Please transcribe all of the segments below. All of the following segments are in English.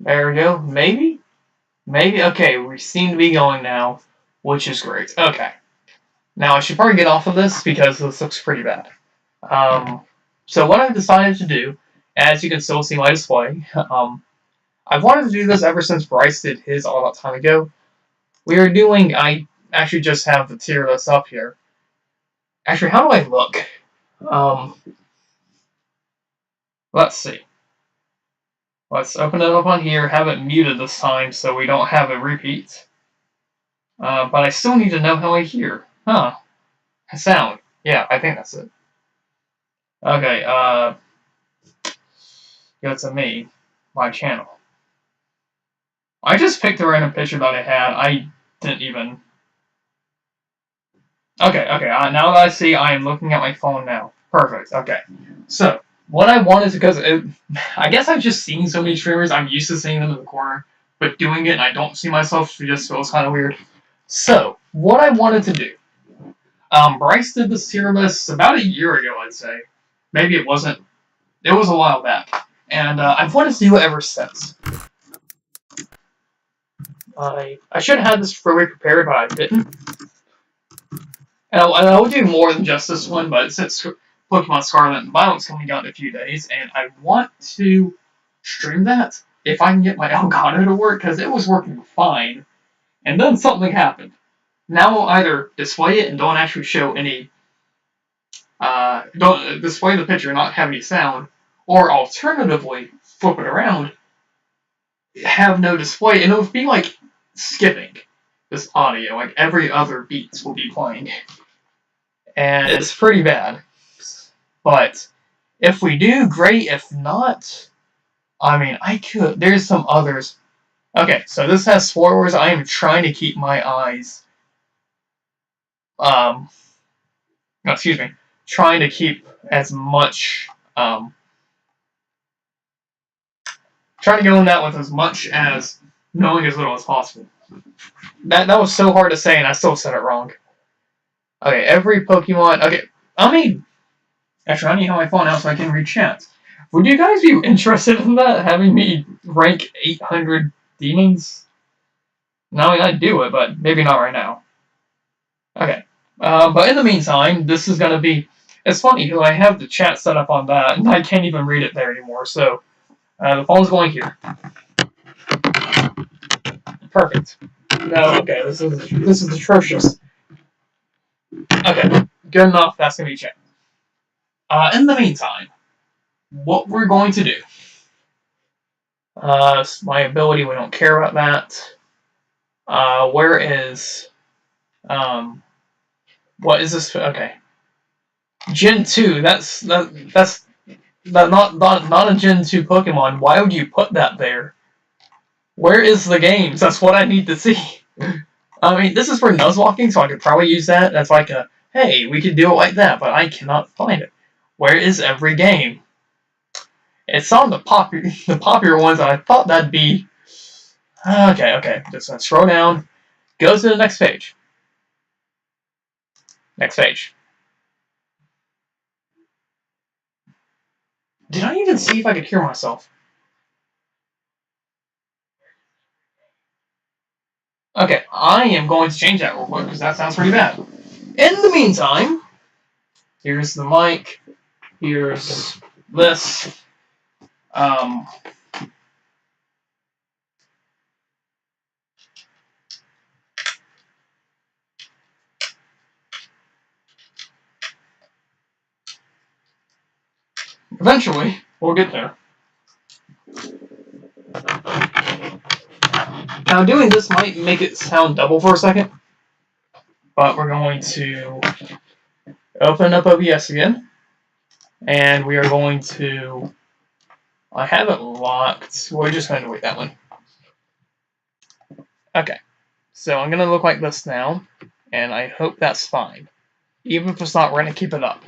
There we go. Maybe? Maybe? Okay, we seem to be going now, which is great. Okay. Now I should probably get off of this because this looks pretty bad. Um, so what I've decided to do, as you can still see my display, I've wanted to do this ever since Bryce did his all that time ago. I actually just have the tier list up here. Actually, how do I look? Um, let's see. Let's open it up on here, have it muted this time so we don't have a repeat. But I still need to know how I hear. Huh. Sound. Yeah, I think that's it. Okay, go to me. My channel. I just picked a random picture that I had. I didn't even... Okay, now that I see, I am looking at my phone now. Perfect, okay. So, what I wanted to... Because I guess I've just seen so many streamers, I'm used to seeing them in the corner, but doing it and I don't see myself, it just feels kind of weird. So, what I wanted to do... Bryce did this tier list about a year ago, I'd say. Maybe it wasn't. It was a while back. And I've wanted to do it ever since. I should have had this fully prepared, but I didn't. And I will do more than just this one, but since Pokemon Scarlet and Violet's coming out in a few days, and I want to stream that if I can get my Elgato to work, because it was working fine, and then something happened. Now I'll either display it and don't actually show any, don't display the picture and not have any sound, or alternatively, flip it around, have no display, and it would be like skipping this audio, like every other beats will be playing. And it's pretty bad. But if we do, great. If not, I mean, I could. There's some others. Okay, so this has spoilers. I am trying to keep my eyes. No, excuse me. Trying to keep as much. Trying to go in that with as much as knowing as little as possible. That was so hard to say, and I still said it wrong. Okay, every Pokemon. Okay, I mean, actually, I need to have my phone out so I can read chat. Would you guys be interested in that? Having me rank 800 demons? No, I mean, I'd do it, but maybe not right now. Okay. But in the meantime, this is going to be... It's funny, because I have the chat set up on that, and I can't even read it there anymore, so... the phone's going here. Perfect. No, okay, this is atrocious. Okay, good enough, that's going to be chat. In the meantime, what we're going to do... my ability, we don't care about that. Where is... what is this? Okay. Gen 2, that's not a Gen 2 Pokemon. Why would you put that there? Where is the games? That's what I need to see. I mean, this is for Nuzlocking, so I could probably use that. That's like a, hey, we could do it like that, but I cannot find it. Where is every game? It's on the popular ones, and I thought that'd be... Okay. Just gonna scroll down. Go to the next page. Next page. Did I even see if I could hear myself? Okay, I am going to change that real quick because that sounds pretty bad. In the meantime, here's the mic. Here's this. Eventually, we'll get there. Now, doing this might make it sound double for a second, but we're going to open up OBS again, and we are going to... I have it locked. We're just going to wait that one. Okay, so I'm going to look like this now, and I hope that's fine. Even if it's not, we're going to keep it up.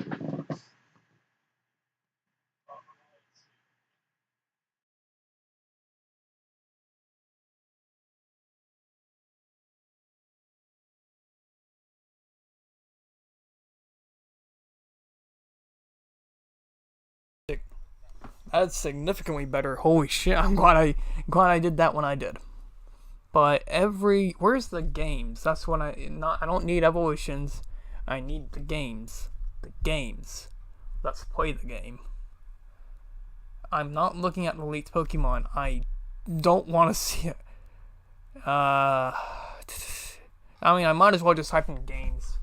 That's significantly better. Holy shit! I'm glad I did that when I did. But where's the games? That's when I don't need evolutions. I need the games. The games. Let's play the game. I'm not looking at the leaked Pokemon. I don't want to see it. I mean, I might as well just type in games.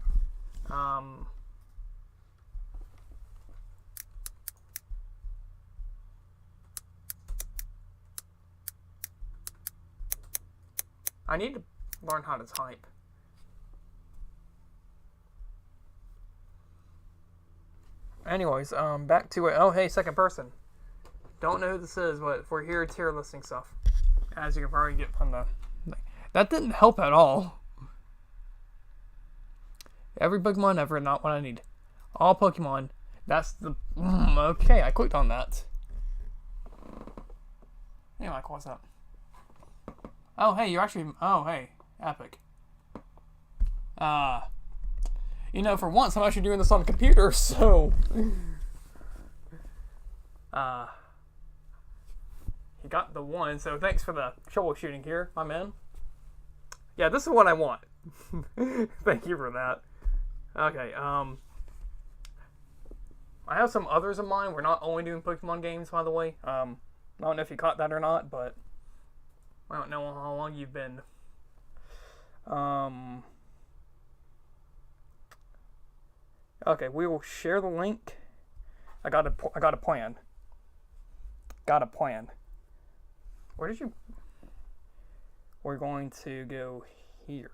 I need to learn how to type. Anyways, back to it. Oh, hey, second person. Don't know who this is, but we're here tier listing stuff. As you can probably get from the... That didn't help at all. Every Pokemon ever, not what I need. All Pokemon. That's the... okay, I clicked on that. Anyway, what's up? Oh, hey, you're actually... Oh, hey, epic. You know, for once, I'm actually doing this on the computer, so... He got the one, so thanks for the troubleshooting here, my man. Yeah, this is what I want. Thank you for that. Okay, I have some others in mind. We're not only doing Pokemon games, by the way. I don't know if you caught that or not, but... I don't know how long you've been. Okay, we will share the link. I got a plan. Got a plan. Where did you... We're going to go here.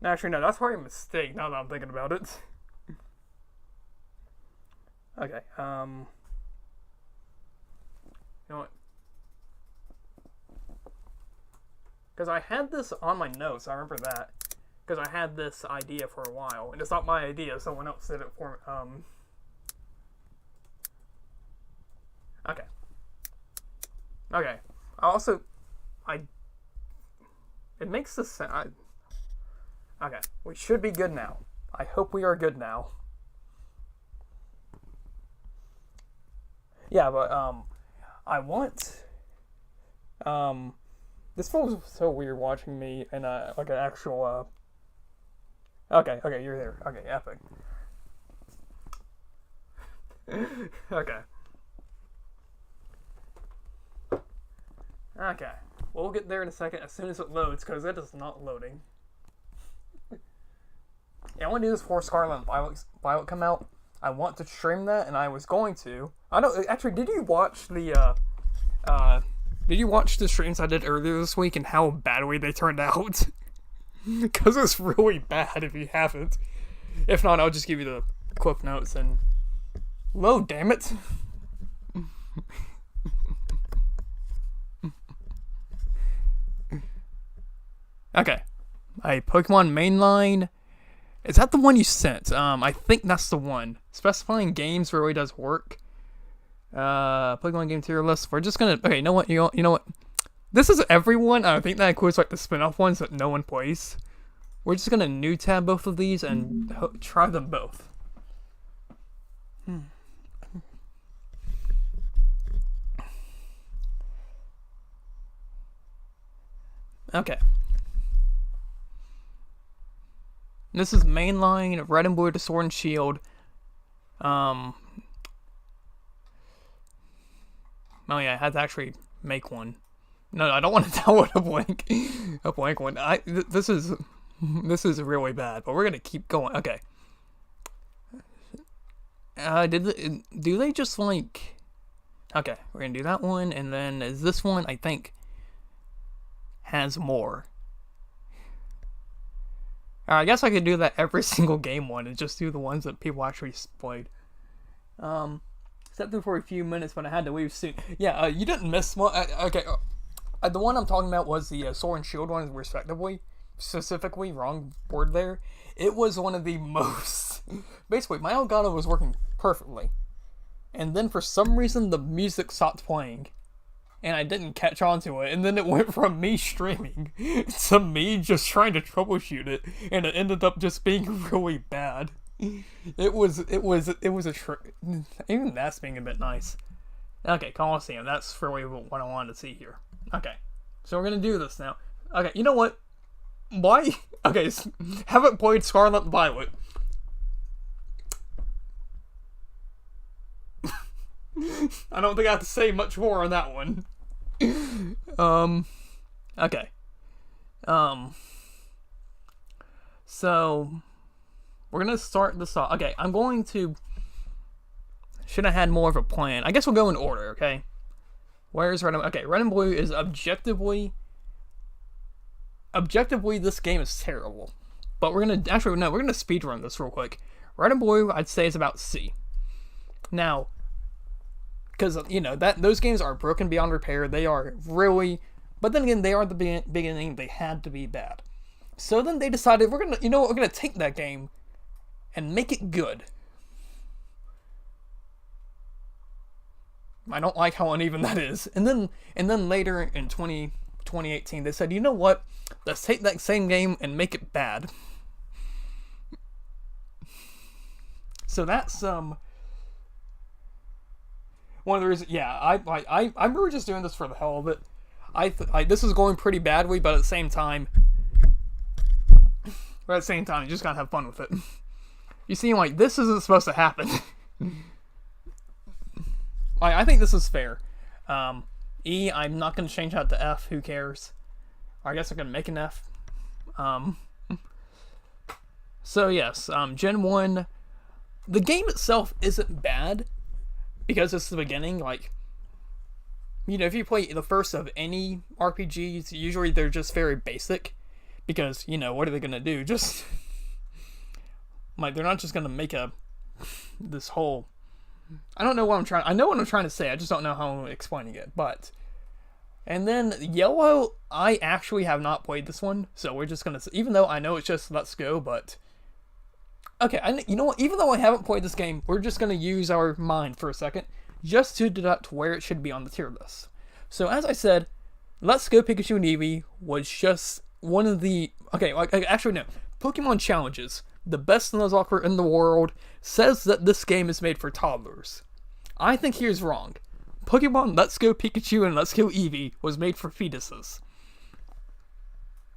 Actually, no, that's probably a mistake now that I'm thinking about it. Okay, you know what? Because I had this on my notes, I remember that. Because I had this idea for a while, and it's not my idea, someone else did it for me. Okay. Okay. It makes the sense. Okay, we should be good now. I hope we are good now. Yeah, but, I want, this feels so weird watching me in like an actual, okay, you're there. Okay, epic. Okay. Okay. We'll get there in a second as soon as it loads, because it is not loading. Yeah, I want to do this before Scarlet and Violet come out. I want to stream that, and I was going to. I don't actually. Did you watch the streams I did earlier this week and how badly they turned out? Because it's really bad if you haven't. If not, I'll just give you the clip notes and load. Damn it. Okay, a Pokemon mainline. Is that the one you sent? I think that's the one. Specifying games really does work. Pokemon game tier list. We're just gonna. Okay, you know what? You know what? This is everyone. I think that includes like the spin-off ones that no one plays. We're just gonna new tab both of these and try them both. Okay. This is mainline Red and Blue to Sword and Shield. Oh yeah, I had to actually make one. No, I don't want to download a blank one. This is really bad, but we're gonna keep going. Okay. Do they just like? Okay, we're gonna do that one, and then is this one? I think has more. I guess I could do that every single game one and just do the ones that people actually played. Stepped in for a few minutes, but I had to leave soon. Yeah, you didn't miss one. Okay, the one I'm talking about was the Sword and Shield one, respectively. Specifically, wrong word there. It was one of the most... Basically, my Elgato was working perfectly. And then for some reason, the music stopped playing. And I didn't catch on to it, and then it went from me streaming to me just trying to troubleshoot it, and it ended up just being really bad. It was a trick. Even that's being a bit nice. Okay, Colosseum. That's really what I wanted to see here. Okay, so we're gonna do this now. Okay, you know what? Why? Okay, haven't played Scarlet Violet. I don't think I have to say much more on that one. Okay. So we're gonna start this off. Okay, I'm going to. Should have had more of a plan. I guess we'll go in order. Okay. Where's Red and okay? Red and Blue is objectively, this game is terrible. But we're gonna actually no, we're gonna speedrun this real quick. Red and Blue, I'd say, is about C. Now, because you know that those games are broken beyond repair. They are really, but then again, they are the beginning. They had to be bad. So then they decided we're gonna take that game and make it good. I don't like how uneven that is. And then later in 2018, they said, you know what? Let's take that same game and make it bad. So that's one of the reasons. Yeah, I'm really just doing this for the hell of it. This is going pretty badly, but at the same time, you just gotta have fun with it. You see, like, this isn't supposed to happen. I think this is fair. E, I'm not going to change out to F. Who cares? I guess I'm going to make an F. So, yes. Gen 1. The game itself isn't bad. Because it's the beginning. Like, you know, if you play the first of any RPGs, usually they're just very basic. Because, you know, what are they going to do? Just... like, they're not just going to make this whole... I don't know what I'm trying... I know what I'm trying to say, I just don't know how I'm explaining it, but... And then, Yellow, I actually have not played this one, so we're just gonna... Even though I know it's just Let's Go, but... Okay, you know what? Even though I haven't played this game, we're just gonna use our mind for a second, just to deduct where it should be on the tier list. So, as I said, Let's Go Pikachu and Eevee was just one of the... Okay, actually no. Pokemon Challenges, the best Nuzlocke in the world, says that this game is made for toddlers. I think here's wrong. Pokemon Let's Go Pikachu and Let's Go Eevee was made for fetuses.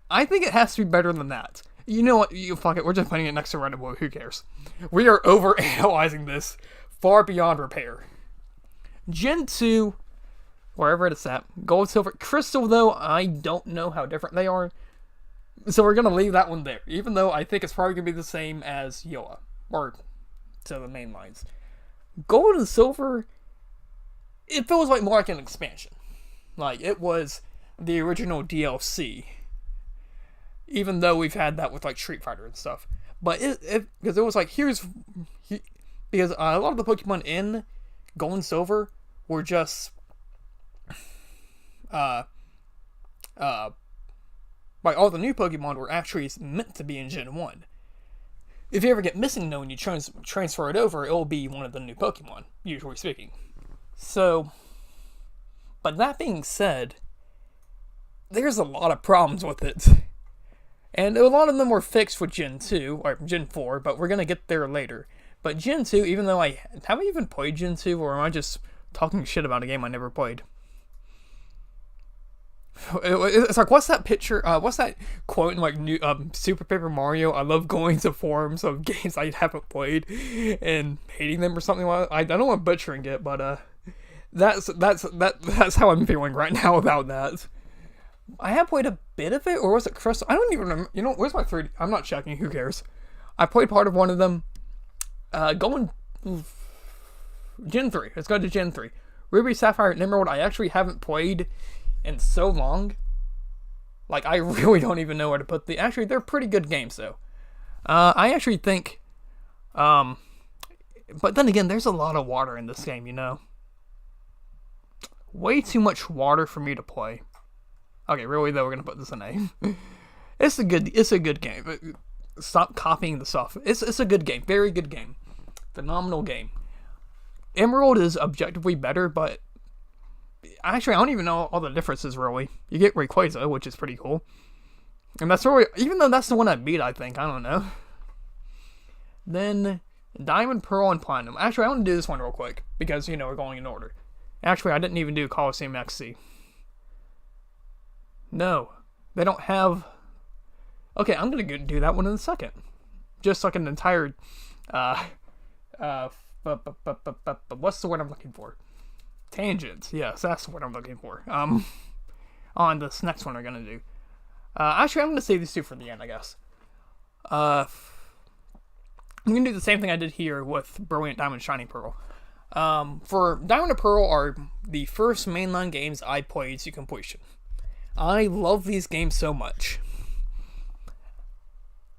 I think it has to be better than that. You know what? Fuck it. We're just putting it next to Red and Blue. Who cares? We are overanalyzing this far beyond repair. Gen 2, wherever it's at. Gold, Silver, Crystal, though, I don't know how different they are. So we're going to leave that one there. Even though I think it's probably going to be the same as Yoa. Or, to the main lines. Gold and Silver, it feels like more like an expansion. Like, it was the original DLC. Even though we've had that with, like, Street Fighter and stuff. But because it was like, because a lot of the Pokemon in Gold and Silver were just, like, all the new Pokemon were actually meant to be in Gen 1. If you ever get missing, though, and you transfer it over, it'll be one of the new Pokemon, usually speaking. So, but that being said, there's a lot of problems with it. And a lot of them were fixed with Gen 2, or Gen 4, but we're going to get there later. But Gen 2, even though I haven't even played Gen 2, or am I just talking shit about a game I never played? It's like, what's that picture, what's that quote in, like, new, Super Paper Mario? I love going to forums of games I haven't played and hating them or something like that. I don't want butchering it, but, that's how I'm feeling right now about that. I have played a bit of it, or was it Crystal? I don't even remember. You know, where's my 3D? I'm not checking, who cares? I played part of one of them. Going Gen 3. Let's go to Gen 3. Ruby, Sapphire, and Emerald, I actually haven't played in so long. Like, I really don't even know where to put the... Actually, they're pretty good games, though. I actually think... but then again, there's a lot of water in this game, you know? Way too much water for me to play. Okay, really though, we're gonna put this in A. It's a good game. Stop copying the stuff. It's a good game. Very good game. Phenomenal game. Emerald is objectively better, but... Actually, I don't even know all the differences, really. You get Rayquaza, which is pretty cool. And that's really... Even though that's the one I beat, I think. I don't know. Then, Diamond, Pearl, and Platinum. Actually, I want to do this one real quick. Because, you know, we're going in order. Actually, I didn't even do Coliseum XC. No, they don't have... Okay, I'm gonna do that one in a second. Just like an entire... what's the word I'm looking for? Tangent. Yes, that's the word I'm looking for. On this next one we're gonna do. Actually, I'm gonna save these two for the end, I guess. I'm gonna do the same thing I did here with Brilliant Diamond Shining Pearl. For Diamond and Pearl are the first mainline games I played to completion. I love these games so much.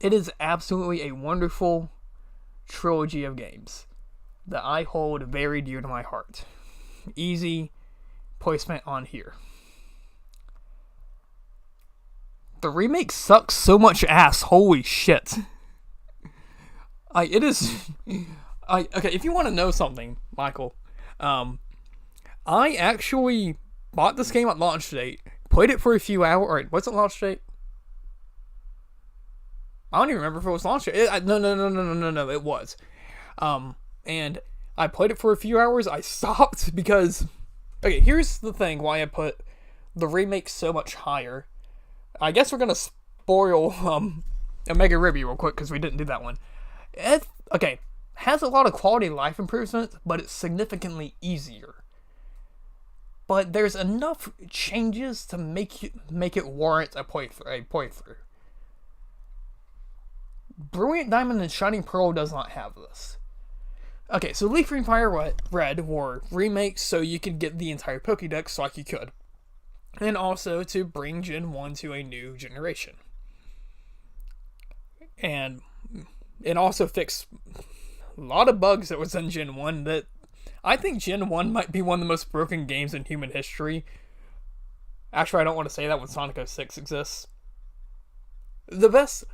It is absolutely a wonderful trilogy of games that I hold very dear to my heart. Easy placement on here. The remake sucks so much ass. Holy shit. Okay, if you want to know something, Michael, I actually bought this game at launch date, played it for a few hours. Or what's it launch date? I don't even remember if it was launch date. No, it was. And I played it for a few hours. I stopped because, okay, here's the thing why I put the remake so much higher. I guess we're gonna spoil Omega Ruby real quick because we didn't do that one. It has a lot of quality of life improvements, but it's significantly easier. But there's enough changes to make it warrant a playthrough. Brilliant Diamond and Shining Pearl does not have this. Okay, so Leaf Green Fire Red were remakes so you could get the entire Pokédex like you could. And also to bring Gen 1 to a new generation. And it also fixed a lot of bugs that was in Gen 1 that I think Gen 1 might be one of the most broken games in human history. Actually, I don't want to say that when Sonic 06 exists. The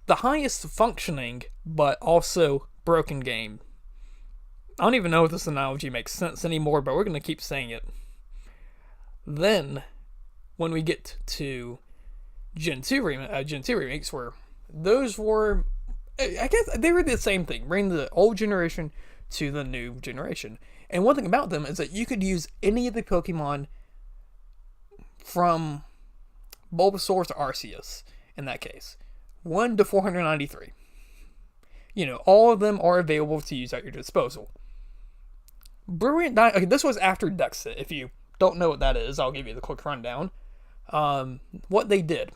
highest functioning, but also broken game. I don't even know if this analogy makes sense anymore, but we're going to keep saying it. Then, when we get to Gen 2 remakes, where those were, I guess they were the same thing, bring the old generation to the new generation. And one thing about them is that you could use any of the Pokemon from Bulbasaur to Arceus, in that case. 1 to 493. All of them are available to use at your disposal. Brilliant Diamond, okay, this was after Dexit. If you don't know what that is, I'll give you the quick rundown. What they did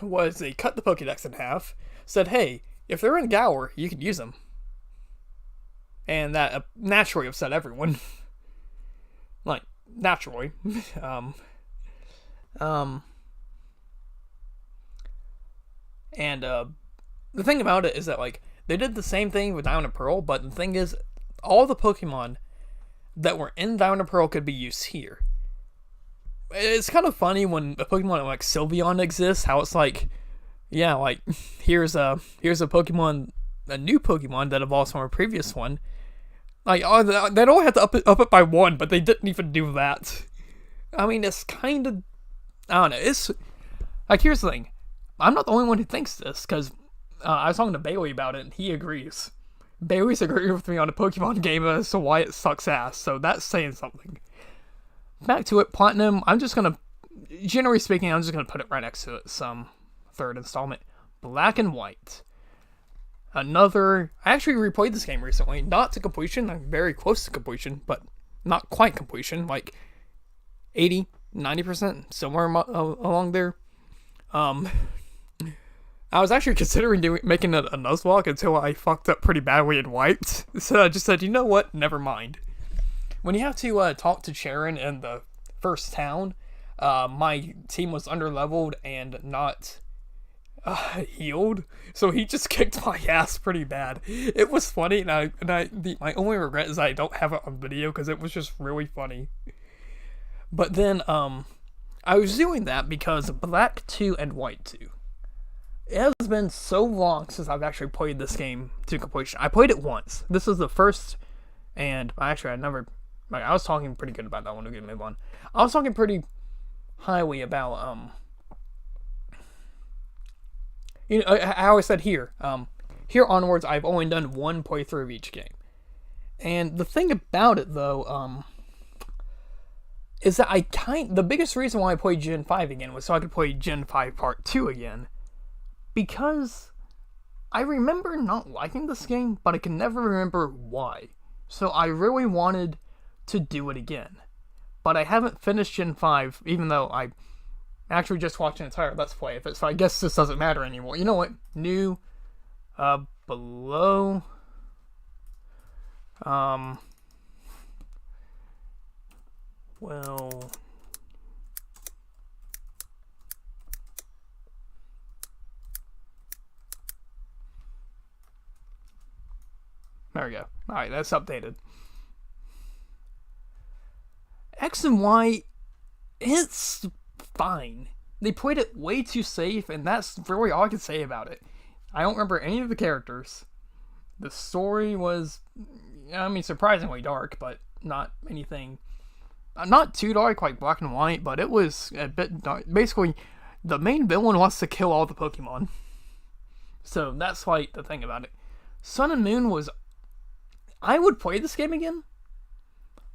was they cut the Pokédex in half, said, hey, if they're in Galar, you can use them. And that naturally upset everyone. Like, naturally. The thing about it is that, like, they did the same thing with Diamond and Pearl, but the thing is, all the Pokemon that were in Diamond and Pearl could be used here. It's kind of funny when a Pokemon like Sylveon exists, how it's like, yeah, like, here's a Pokemon, a new Pokemon that evolves from a previous one. Like, oh, they don't have to up it by 1, but they didn't even do that. I mean, it's kind of, I don't know, it's, like, here's the thing. I'm not the only one who thinks this, because I was talking to Bailey about it, and he agrees. Bailey's agreeing with me on a Pokemon game as to why it sucks ass, so that's saying something. Back to it, Platinum, generally speaking, I'm just going to put it right next to it, some third installment. Black and White. I actually replayed this game recently, not to completion, I'm very close to completion, but not quite completion, like 80, 90%, somewhere along there. I was actually considering making a Nuzlocke until I fucked up pretty badly and wiped. So I just said, you know what? Never mind. When you have to talk to Charon in the first town, my team was underleveled and not healed, so he just kicked my ass pretty bad. It was funny, and my only regret is I don't have it on video because it was just really funny. But then I was doing that because Black 2 and White 2. It has been so long since I've actually played this game to completion. I played it once. This is the first, and I was talking pretty good about that one. We'll get move on. I was talking pretty highly about, I always said here onwards, I've only done one playthrough of each game. And the thing about it, though, is that the biggest reason why I played Gen 5 again was so I could play Gen 5 Part 2 again. Because I remember not liking this game, but I can never remember why. So I really wanted to do it again. But I haven't finished Gen 5, even though I actually just watched an entire Let's Play of it, so I guess this doesn't matter anymore. You know what? New, below, well, there we go. Alright, that's updated. X and Y, it's fine. They played it way too safe, and that's really all I can say about it. I don't remember any of the characters. The story was, I mean, surprisingly dark, but not anything. Not too dark like Black and White, but it was a bit dark. Basically, the main villain wants to kill all the Pokemon. So that's like the thing about it. Sun and Moon was... I would play this game again.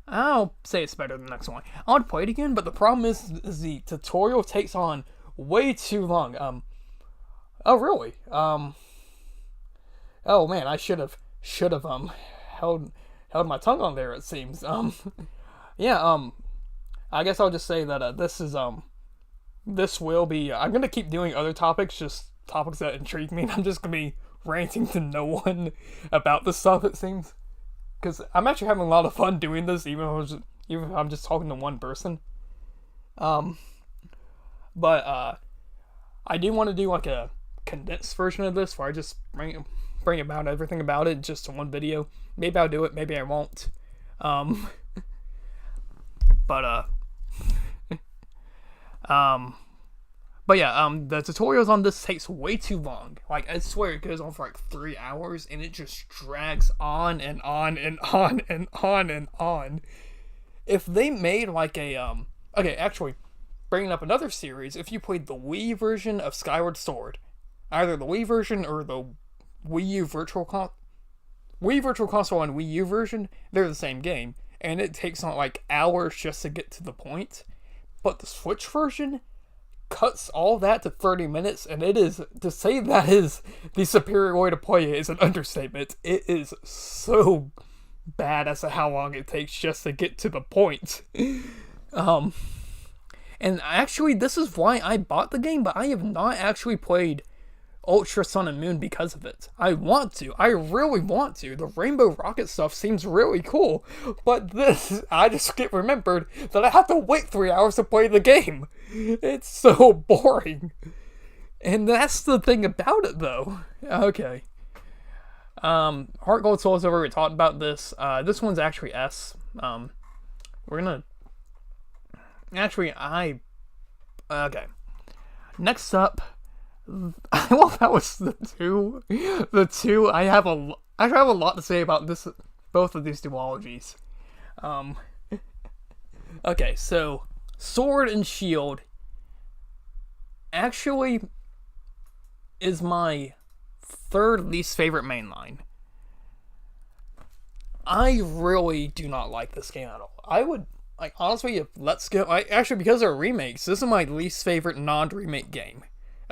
I'll say it's better than the next one. I would play it again, but the problem is the tutorial takes on way too long. Oh really? Oh man, I should have held my tongue on there. It seems. Yeah. I guess I'll just say that this will be. I'm gonna keep doing other topics, just topics that intrigue me. And I'm just gonna be ranting to no one about this stuff. It seems. Because I'm actually having a lot of fun doing this, even if I'm just talking to one person. But I do want to do like a condensed version of this, where I just bring about everything about it just to one video. Maybe I'll do it, maybe I won't. But yeah, the tutorials on this takes way too long. Like, I swear it goes on for like 3 hours, and it just drags on and on and on and on and on. If they made like a, okay, actually, bringing up another series, if you played the Wii version of Skyward Sword, either the Wii version or the Wii U Virtual Console and Wii U version, they're the same game, and it takes on like hours just to get to the point. But the Switch version cuts all that to 30 minutes, and it is, to say that is the superior way to play it is an understatement. It is so bad as to how long it takes just to get to the point. And actually, this is why I bought the game, but I have not actually played Ultra Sun and Moon because of it. I want to. I really want to. The Rainbow Rocket stuff seems really cool, but this, I just get remembered that I have to wait 3 hours to play the game. It's so boring. And that's the thing about it, though. Okay. Heart Gold Soul Silver, we talked about this. This one's actually S. We're gonna... Actually, okay. Next up... Well, that was the two. I have a lot to say about this, both of these duologies. Okay, so Sword and Shield actually is my third least favorite mainline. I really do not like this game at all. I would, like, honestly, if Let's Go... actually, because they're remakes, this is my least favorite non-remake game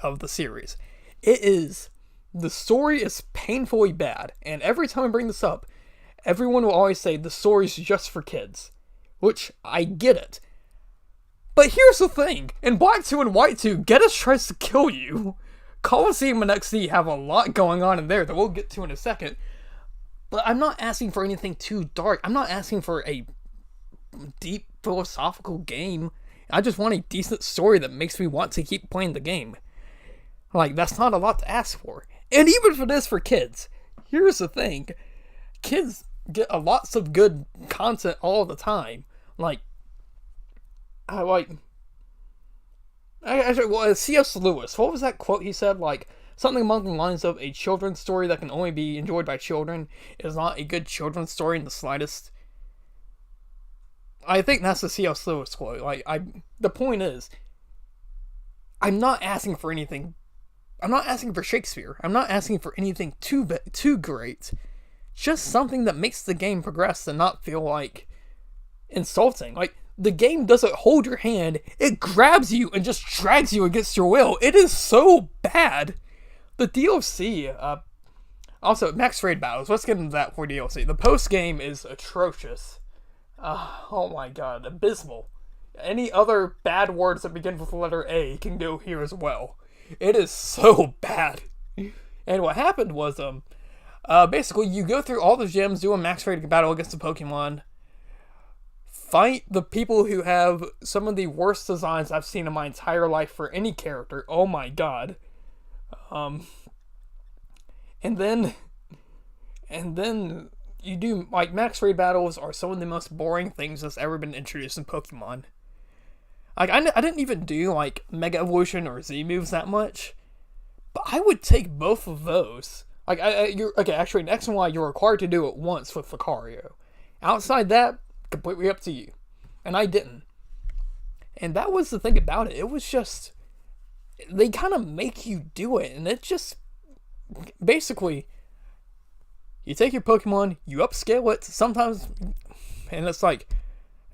of the series. The story is painfully bad, and every time I bring this up, everyone will always say the story's just for kids, which I get it. But here's the thing, in Black 2 and White 2, Geddis tries to kill you. Colosseum and XD have a lot going on in there that we'll get to in a second, but I'm not asking for anything too dark. I'm not asking for a deep philosophical game. I just want a decent story that makes me want to keep playing the game. Like, that's not a lot to ask for. And even for this for kids, here's the thing. Kids get lots of good content all the time. Like, C.S. Lewis, what was that quote he said? Like, something along the lines of, a children's story that can only be enjoyed by children is not a good children's story in the slightest. I think that's the C.S. Lewis quote. Like, the point is, I'm not asking for anything. I'm not asking for Shakespeare. I'm not asking for anything too great. Just something that makes the game progress and not feel like insulting. Like, the game doesn't hold your hand. It grabs you and just drags you against your will. It is so bad. The DLC, also, max raid battles. Let's get into that for DLC. The post game is atrocious. Oh my god, abysmal. Any other bad words that begin with the letter A can go here as well. It is so bad. And what happened was, basically, you go through all the gyms, do a max raid battle against the Pokemon, fight the people who have some of the worst designs I've seen in my entire life for any character. Oh my god. And then you do, like, max raid battles are some of the most boring things that's ever been introduced in Pokemon. Like, I didn't even do, like, Mega Evolution or Z moves that much, but I would take both of those. Like, actually, in X and Y, you're required to do it once with Lucario. Outside that, completely up to you. And I didn't. And that was the thing about it. It was just, they kind of make you do it, and it just, basically, you take your Pokemon, you upscale it, sometimes, and it's like,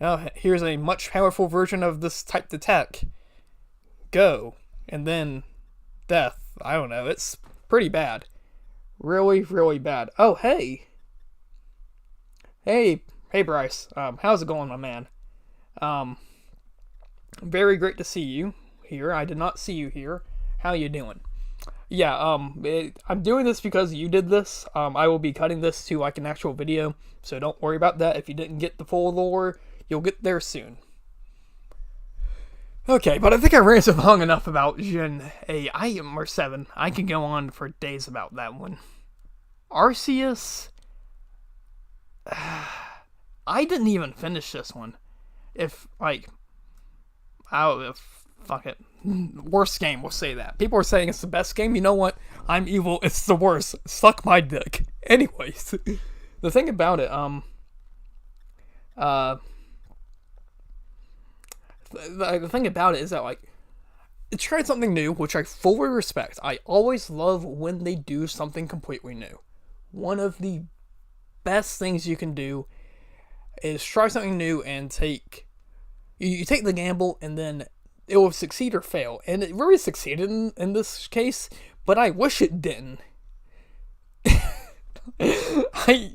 oh, here's a much powerful version of this type attack. Go. And then, death. I don't know, it's pretty bad. Really, really bad. Oh, hey. Hey, Bryce. How's it going, my man? Very great to see you here. I did not see you here. How you doing? Yeah, I'm doing this because you did this. I will be cutting this to, like, an actual video, so don't worry about that. If you didn't get the full lore, you'll get there soon. Okay, but I think I ranted long enough about Gen 8. Or 7. I can go on for days about that one. Arceus... I didn't even finish this one. Fuck it. Worst game, we'll say that. People are saying it's the best game. You know what? I'm evil. It's the worst. Suck my dick. Anyways, the thing about it, the thing about it is that, like, it tried something new, which I fully respect. I always love when they do something completely new. One of the best things you can do is try something new and you take the gamble, and then it will succeed or fail. And it really succeeded in this case, but I wish it didn't. I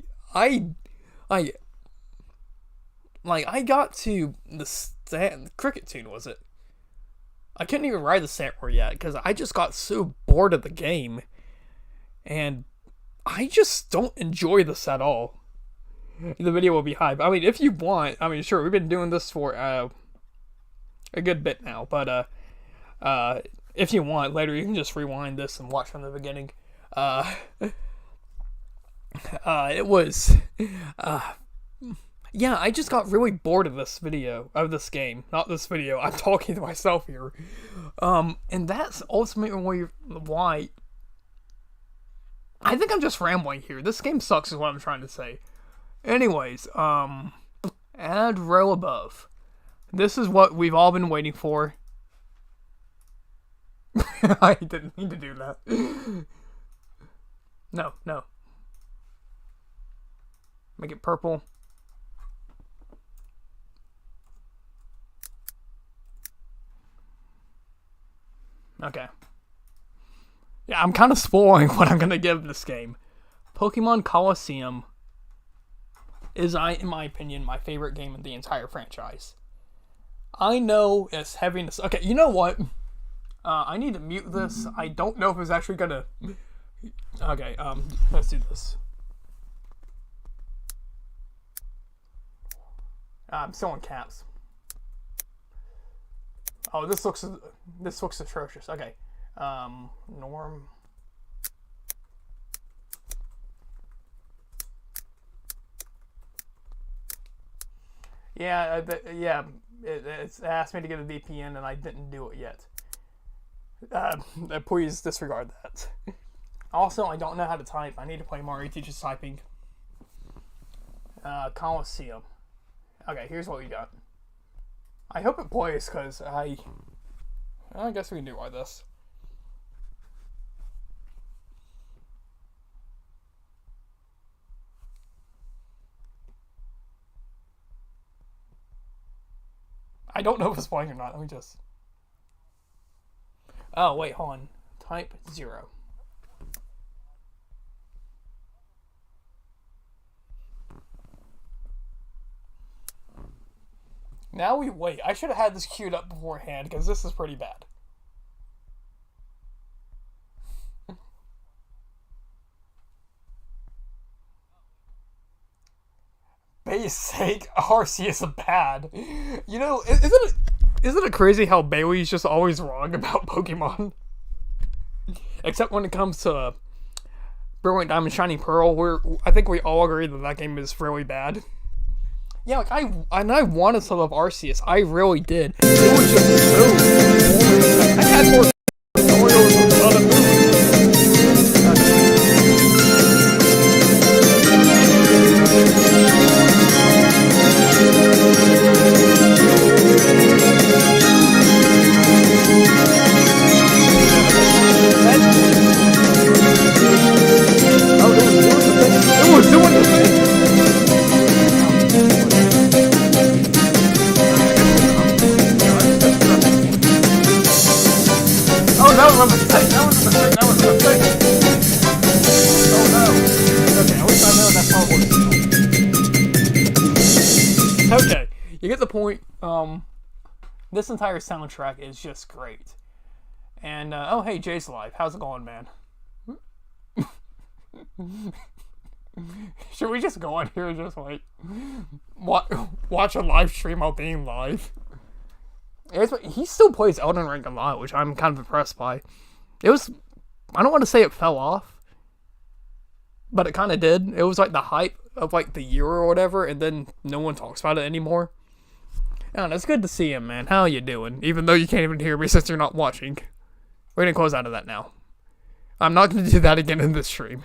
got to the cricket tune, was it? I couldn't even ride the Sandwar yet, because I just got so bored of the game. And I just don't enjoy this at all. The video will be high. I mean, if you want, I mean, sure, we've been doing this for a good bit now, but if you want, later you can just rewind this and watch from the beginning. It was, yeah, I just got really bored of this game. Not this video, I'm talking to myself here. And that's ultimately why, I think I'm just rambling here. This game sucks is what I'm trying to say. Anyways, add row above. This is what we've all been waiting for. I didn't mean to do that. No. Make it purple. Okay. Yeah, I'm kind of spoiling what I'm going to give this game. Pokemon Colosseum is, in my opinion, my favorite game in the entire franchise. I know it's heaviness. Okay, you know what? I need to mute this. I don't know if it's actually gonna... Okay, let's do this. I'm still in caps. Oh, this looks atrocious. Okay, Norm. Yeah, it asked me to get a VPN, and I didn't do it yet. Please disregard that. Also, I don't know how to type. I need to play Mario Teaches Typing. Colosseum. Okay, here's what we got. I hope it plays, because I guess we can do it like this. I don't know if it's playing or not. Let me just. Oh, wait, hold on. Type 0. Now we wait. I should have had this queued up beforehand because this is pretty bad. Basic Arceus is bad. You know, isn't it crazy how Bailey's just always wrong about Pokemon? Except when it comes to Brilliant Diamond Shining Pearl, I think we all agree that game is really bad. Yeah, like I wanted to love Arceus. I really did. It was just so boring. I had more tutorials on the other movies. It was doing the thing. That was a mistake. Oh no. Okay, at least I know that's how it works. Okay, you get the point. This entire soundtrack is just great. And, oh hey, Jay's alive. How's it going, man? Should we just go on here and just, like, watch a live stream while being live? He still plays Elden Ring a lot, which I'm kind of impressed by. I don't want to say it fell off, but it kind of did. It was like the hype of like the year or whatever, and then no one talks about it anymore. And it's good to see him, man. How you doing? Even though you can't even hear me since you're not watching. We're going to close out of that now. I'm not going to do that again in this stream.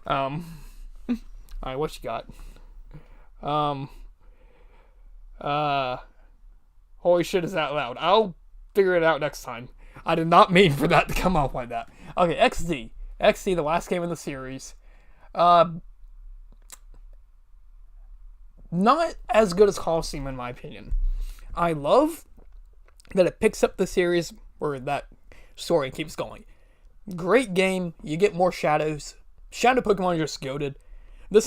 Alright, what you got? Holy shit, is that loud? I'll figure it out next time. I did not mean for that to come off like that. Okay, XD. XD, the last game in the series. Not as good as Colosseum in my opinion. I love that it picks up the series where that story keeps going. Great game. You get more shadows. Shadow Pokemon are just goated. The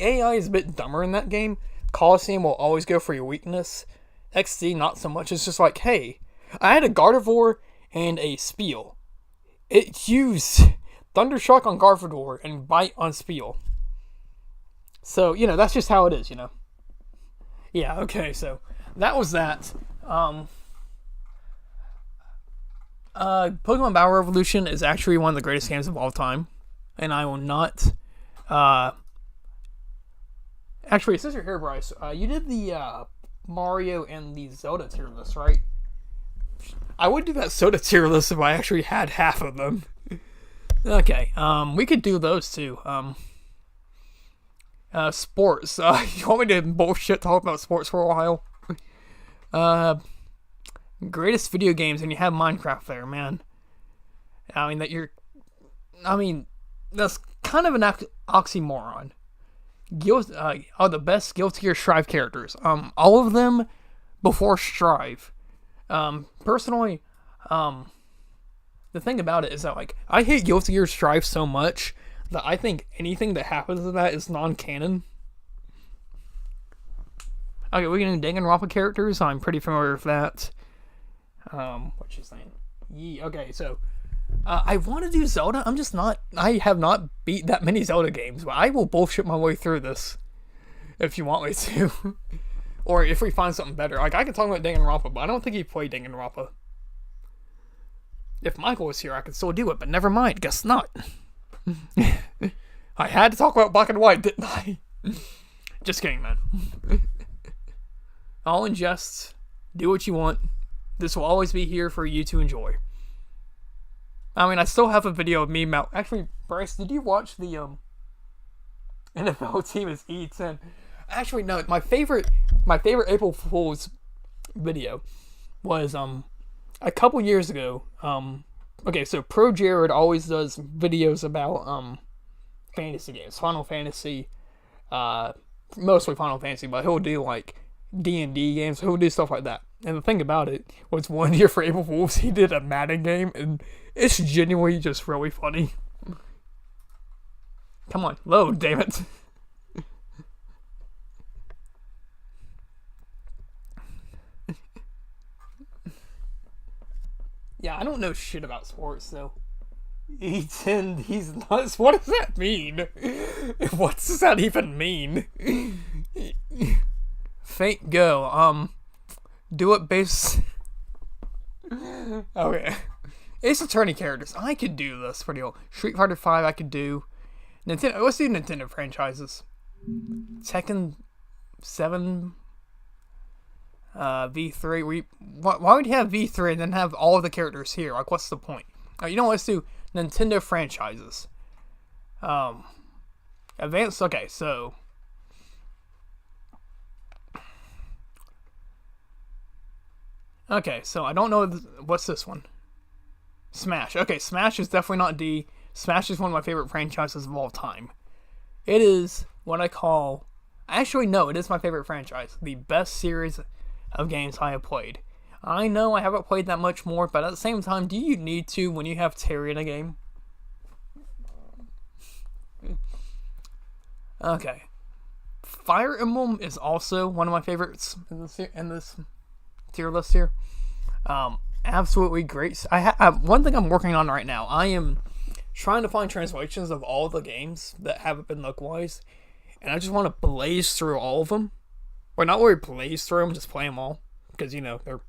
AI is a bit dumber in that game. Colosseum will always go for your weakness. XD, not so much. It's just like, hey, I had a Gardevoir and a Spiel. It used Thundershock on Gardevoir and Bite on Spiel. So, that's just how it is, Yeah, okay, so that was that. Pokemon Battle Revolution is actually one of the greatest games of all time. And I will not, Actually, since you're here, Bryce, you did the Mario and the Zelda tier list, right? I would do that Zelda tier list if I actually had half of them. Okay, we could do those too. Sports. You want me to bullshit talk about sports for a while? Greatest video games, and you have Minecraft there, man. That's kind of an oxymoron. The best Guilty Gear Strive characters. All of them before Strive. Personally, the thing about it is that, like, I hate Guilty Gear Strive so much that I think anything that happens to that is non-canon. Okay, we're getting Danganronpa characters. I'm pretty familiar with that. What you saying? Okay, so I want to do Zelda. I have not beat that many Zelda games, but I will bullshit my way through this if you want me to. Or if we find something better. Like, I can talk about Danganronpa, but I don't think he played Danganronpa. If Michael was here, I could still do it, but never mind. Guess not. I had to talk about Black and White, didn't I? Just kidding, man. All in jest. Do what you want. This will always be here for you to enjoy. I still have a video of me Actually, Bryce, did you watch the NFL team is E10? Actually, no. My favorite April Fool's video was a couple years ago. Okay, so Pro Jared always does videos about fantasy games, Final Fantasy, mostly Final Fantasy, but he'll do like D&D games. He'll do stuff like that. And the thing about it was, one year for April Fools, he did a Madden game, and it's genuinely just really funny. Come on, load, damn it. Yeah, I don't know shit about sports, though. He's not. What does that mean? What does that even mean? Fate Go. Do it based. Okay. Ace Attorney characters. I could do this pretty well. Street Fighter 5 I could do. Nintendo. Let's do Nintendo franchises. Tekken 7. V3. Why would you have V3 and then have all of the characters here? Like, what's the point? You know what? Let's do Nintendo franchises. Advanced. Okay, so. Okay, so I don't know. What's this one? Smash. Okay, Smash is definitely not D. Smash is one of my favorite franchises of all time. It is what I call. Actually, no, it is my favorite franchise. The best series of games I have played. I know I haven't played that much more, but at the same time, do you need to when you have Terry in a game? Okay. Fire Emblem is also one of my favorites in this tier list here. Absolutely great. I have one thing I'm working on right now. I am trying to find translations of all the games that haven't been localized, and I just want to blaze through all of them. Or not really blaze through them, just play them all, because they're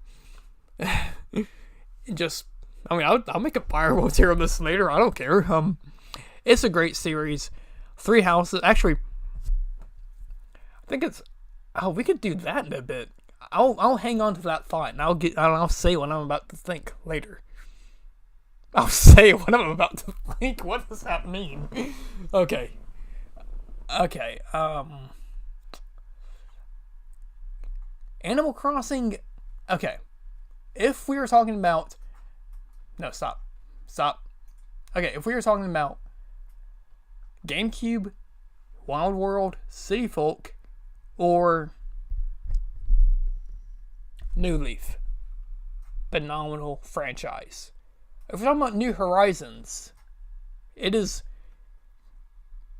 just. I mean, I'll make a Firewall tier on this later. I don't care. It's a great series. Three Houses. Actually, I think it's. Oh, we could do that in a bit. I'll hang on to that thought, and I'll say what I'm about to think later. I'll say what I'm about to think. What does that mean? Okay. Animal Crossing. Okay. If we were talking about. No, stop. Okay, if we were talking about GameCube, Wild World, City Folk, or New Leaf. Phenomenal franchise. If we're talking about New Horizons, it is.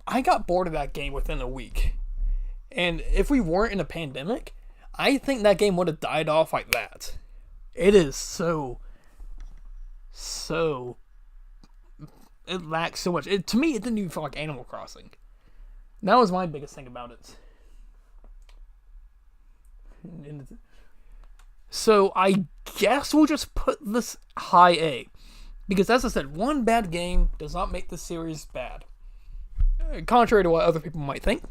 I got bored of that game within a week. And if we weren't in a pandemic, I think that game would have died off like that. It is so. It lacks so much. To me, it didn't even feel like Animal Crossing. That was my biggest thing about it. So I guess we'll just put this high A. Because as I said, one bad game does not make the series bad. Contrary to what other people might think.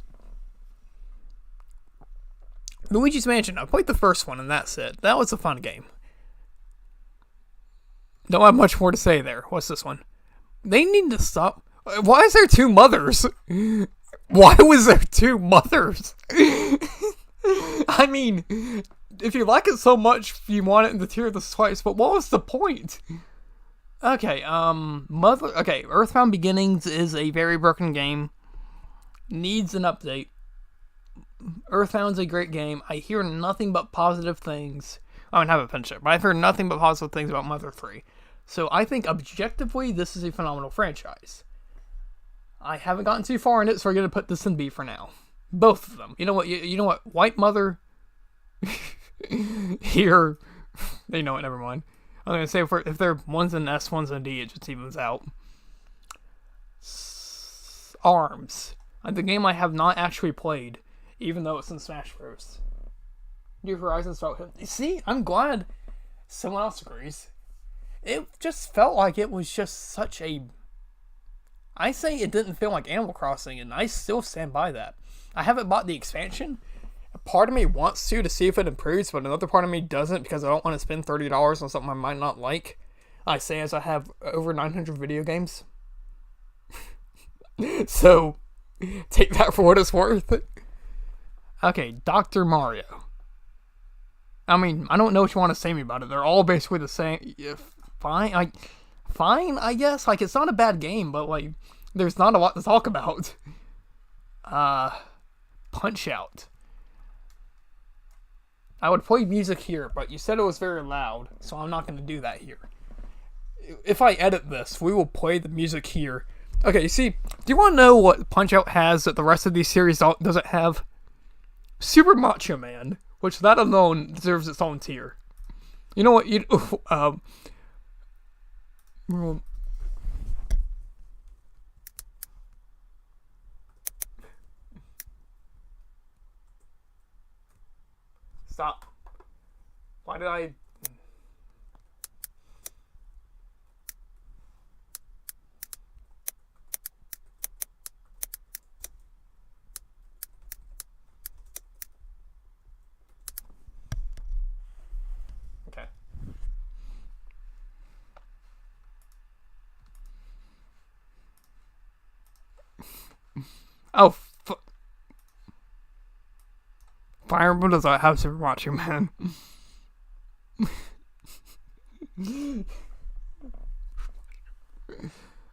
Luigi's Mansion. I played the first one and that's it. That was a fun game. Don't have much more to say there. What's this one? They need to stop. Why is there two mothers? Why was there two mothers? I mean, if you like it so much, you want it in the tier of the twice, but what was the point? Okay, Earthbound Beginnings is a very broken game. Needs an update. Earthbound's a great game. I hear nothing but positive things. I haven't finished it, but I've heard nothing but positive things about Mother 3. So I think objectively, this is a phenomenal franchise. I haven't gotten too far in it, so we're going to put this in B for now. Both of them. You know what? You know what? White Mother. Here. You know what? Never mind. I'm going to say if they're one's an S, one's a D, it just evens out. ARMS. The game I have not actually played, even though it's in Smash Bros. New Horizons felt. See, I'm glad someone else agrees. It just felt like it was just such a. I say it didn't feel like Animal Crossing, and I still stand by that. I haven't bought the expansion. A part of me wants to see if it improves, but another part of me doesn't because I don't want to spend $30 on something I might not like. I say as I have over 900 video games. So, take that for what it's worth. Okay, Dr. Mario. I mean, I don't know what you want to say to me about it. They're all basically the same. Fine, I guess. Like, it's not a bad game, but, like, there's not a lot to talk about. Punch-Out. I would play music here, but you said it was very loud, so I'm not going to do that here. If I edit this, we will play the music here. Okay, you see, do you want to know what Punch-Out has that the rest of these series doesn't have? Super Macho Man, which that alone deserves its own tier. You know what? Stop. Why did I... Okay. Oh, Fire Emblem does not have Super Macho Man.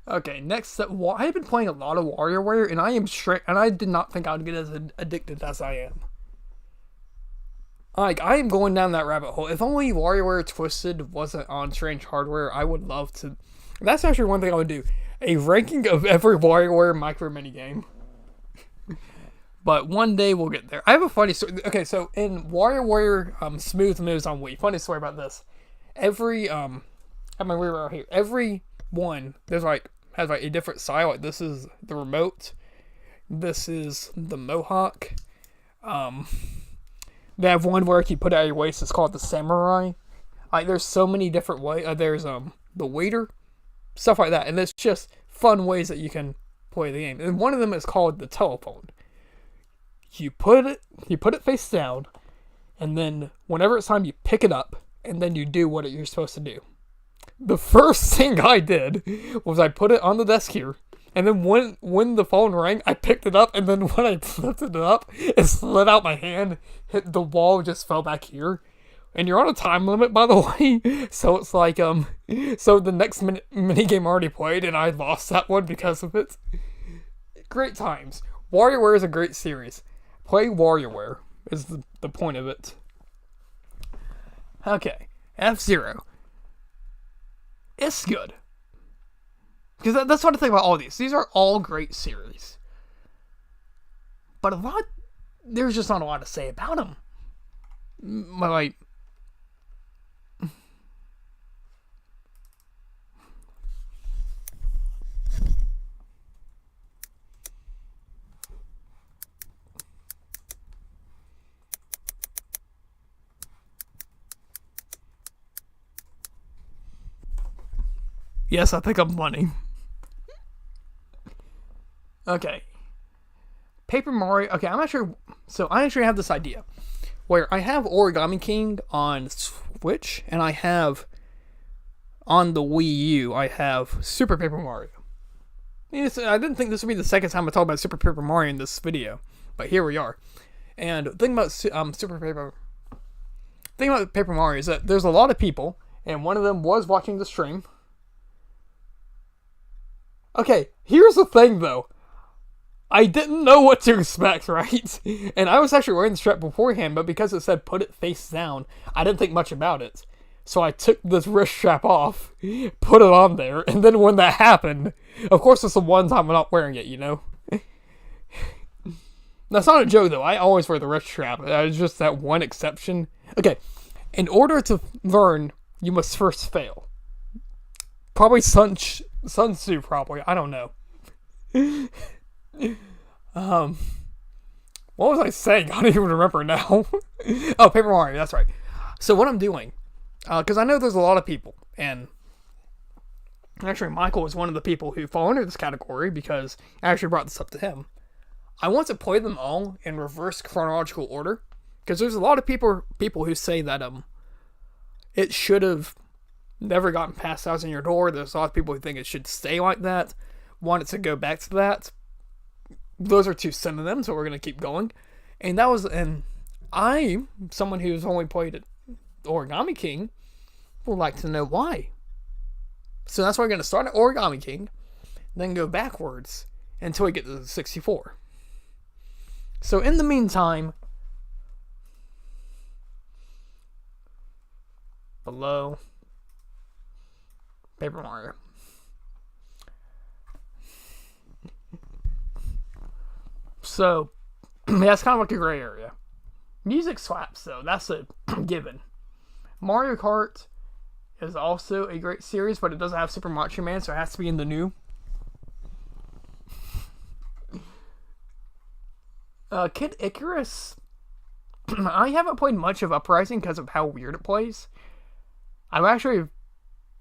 Okay, next up, I have been playing a lot of WarioWare, and I did not think I would get as addicted as I am. Like, I am going down that rabbit hole. If only WarioWare Twisted wasn't on Strange Hardware, I would love to. That's actually one thing I would do: a ranking of every WarioWare micro minigame. But one day we'll get there. I have a funny story. Okay, so in WarioWare Smooth Moves on Wii, funny story about this. Every I have my Wii right here. Every one has a different style. Like, this is the remote. This is the Mohawk. They have one where if you put it at your waist, it's called the Samurai. Like, there's so many different ways. There's the waiter, stuff like that, and there's just fun ways that you can play the game. And one of them is called the telephone. You put it face down, and then whenever it's time, you pick it up, and then you do what you're supposed to do. The first thing I did was I put it on the desk here, and then when the phone rang, I picked it up, and then when I lifted it up, it slid out my hand, hit the wall, just fell back here. And you're on a time limit, by the way, so it's like, so the next minigame already played, and I lost that one because of it. Great times. WarioWare is a great series. Play WarioWare is the point of it. Okay, F-Zero. It's good. Because that's what I think about all these. These are all great series. But there's just not a lot to say about them. Like... Yes, I think I'm funny. Okay. Paper Mario. Okay, I'm not sure. So I actually have this idea where I have Origami King on Switch, and I have on the Wii U, I have Super Paper Mario. I didn't think this would be the second time I talk about Super Paper Mario in this video, but here we are. And the thing about Paper Mario is that there's a lot of people, and one of them was watching the stream. Okay, here's the thing though. I didn't know what to expect, right? And I was actually wearing the strap beforehand, but because it said put it face down, I didn't think much about it. So I took this wrist strap off, put it on there, and then when that happened, of course it's the one time I'm not wearing it, you know? That's not a joke though, I always wear the wrist strap. It's just that one exception. Okay, in order to learn, you must first fail. Probably Sun Tzu, probably. I don't know. What was I saying? I don't even remember now. Oh, Paper Mario, that's right. So what I'm doing, because I know there's a lot of people, and actually Michael is one of the people who fall under this category because I actually brought this up to him. I want to play them all in reverse chronological order, because there's a lot of people who say that it should have never gotten past Thousand Year Door. There's a lot of people who think it should stay like that, want it to go back to that. Those are two synonyms, so we're going to keep going. And I, someone who's only played Origami King, would like to know why. So that's why we're going to start at Origami King, then go backwards until we get to 64. So in the meantime, below Paper Mario. So, yeah, it's kind of like a gray area. Music slaps, though. That's a given. Mario Kart is also a great series, but it doesn't have Super Mario Man, so it has to be in the new. Kid Icarus, I haven't played much of Uprising because of how weird it plays. I'm actually,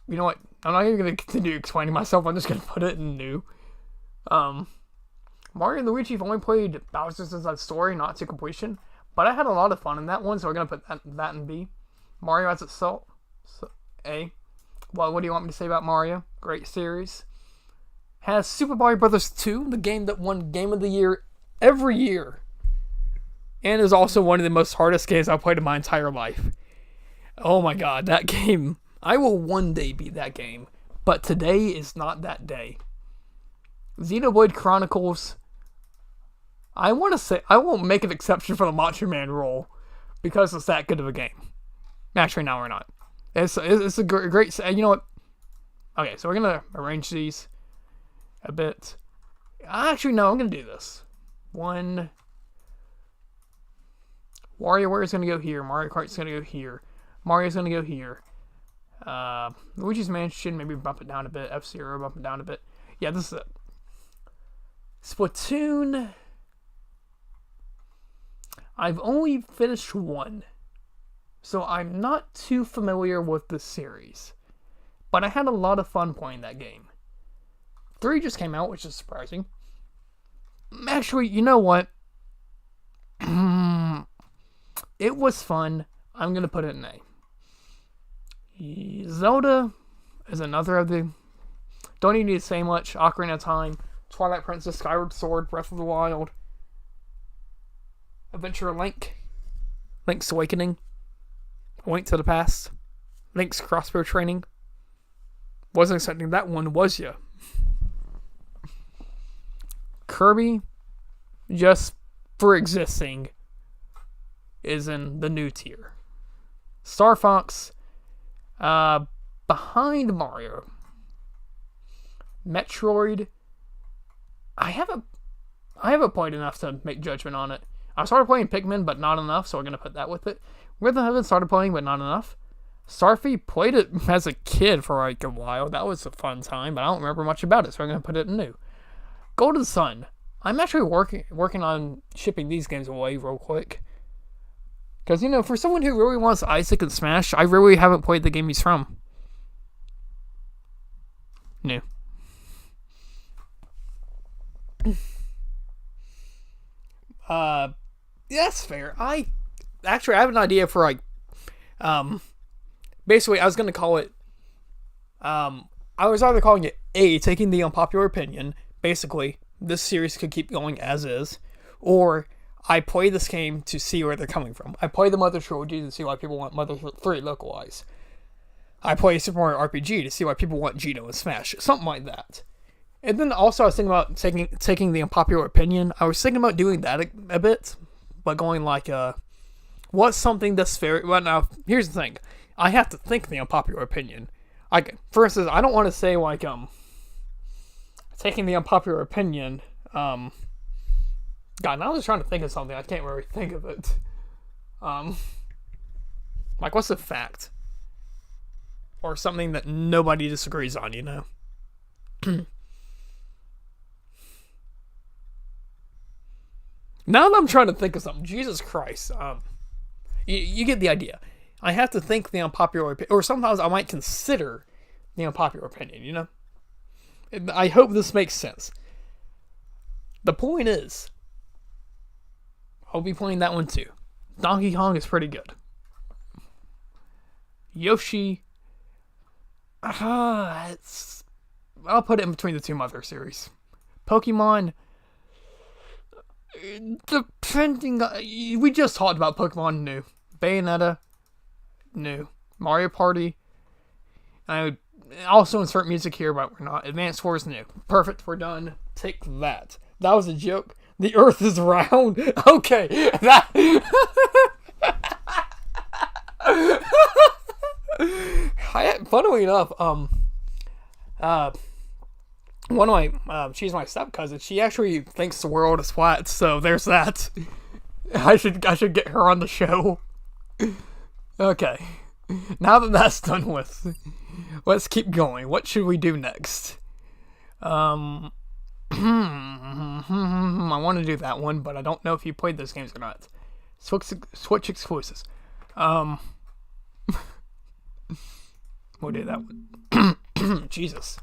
you know what, I'm not even going to continue explaining myself, I'm just going to put it in new. Mario and Luigi have only played Bowser's Inside Story, not to completion, but I had a lot of fun in that one, so we're going to put that in B. Mario as itself, so A. Well, what do you want me to say about Mario? Great series. Has Super Mario Bros. 2, the game that won Game of the Year every year. And is also one of the most hardest games I've played in my entire life. Oh my god, that game. I will one day beat that game. But today is not that day. Xenoblade Chronicles. I want to say, I won't make an exception for the Macho Man role. Because it's that good of a game. Actually, no, we're not. It's a great, you know what? Okay, so we're going to arrange these a bit. Actually, no, I'm going to do this. One. WarioWare is going to go here. Mario Kart's going to go here. Mario's going to go here. Luigi's Mansion, maybe bump it down a bit. F-Zero, bump it down a bit. Yeah, this is it. Splatoon. I've only finished one. So I'm not too familiar with the series. But I had a lot of fun playing that game. 3 just came out, which is surprising. Actually, you know what? It was fun. I'm going to put it in A. Zelda is another of the... Don't even need to say much. Ocarina of Time, Twilight Princess, Skyward Sword, Breath of the Wild, Adventure of Link, Link's Awakening, A Link to the Past, Link's Crossbow Training. Wasn't expecting that one, was ya? Kirby, just for existing, is in the new tier. Star Fox, behind Mario. Metroid, I haven't played enough to make judgment on it. I started playing Pikmin, but not enough, so we're gonna put that with it. Rhythm Heaven started playing, but not enough. Starfy, played it as a kid for like a while. That was a fun time, but I don't remember much about it, so I'm gonna put it in new. Golden Sun. I'm actually working on shipping these games away real quick. Because, you know, for someone who really wants Isaac and Smash, I really haven't played the game he's from. New. Yeah, that's fair. I have an idea for, like, basically, I was going to call it, I was either calling it A, taking the unpopular opinion, basically, this series could keep going as is, or I play this game to see where they're coming from. I play the Mother Trilogy to see why people want Mother 3 localized. I play Super Mario RPG to see why people want Geno and Smash. Something like that. And then also I was thinking about taking the unpopular opinion. I was thinking about doing that a bit. But going like, what's something that's fair? Well, now, here's the thing. I have to think the unpopular opinion. Like, for instance, I don't want to say like, taking the unpopular opinion, God, now I'm just trying to think of something. I can't really think of it. Like, what's a fact? Or something that nobody disagrees on, you know? Now that I'm trying to think of something, Jesus Christ. You get the idea. I have to think the unpopular opinion, or sometimes I might consider the unpopular opinion, you know? I hope this makes sense. The point is, I'll be playing that one too. Donkey Kong is pretty good. Yoshi, I'll put it in between the two Mother series. Pokemon, depending on, we just talked about Pokemon new. Bayonetta, new. Mario Party, I would also insert music here, but we're not. Advanced Wars, new. Perfect, we're done. Take that. That was a joke. The Earth is round. Okay, that. Funnily enough, one of my, she's my step cousin. She actually thinks the world is flat. So there's that. I should get her on the show. Okay, now that that's done with, let's keep going. What should we do next? I want to do that one, but I don't know if you played those games or not. Switch exclusives. We'll do that one. Jesus.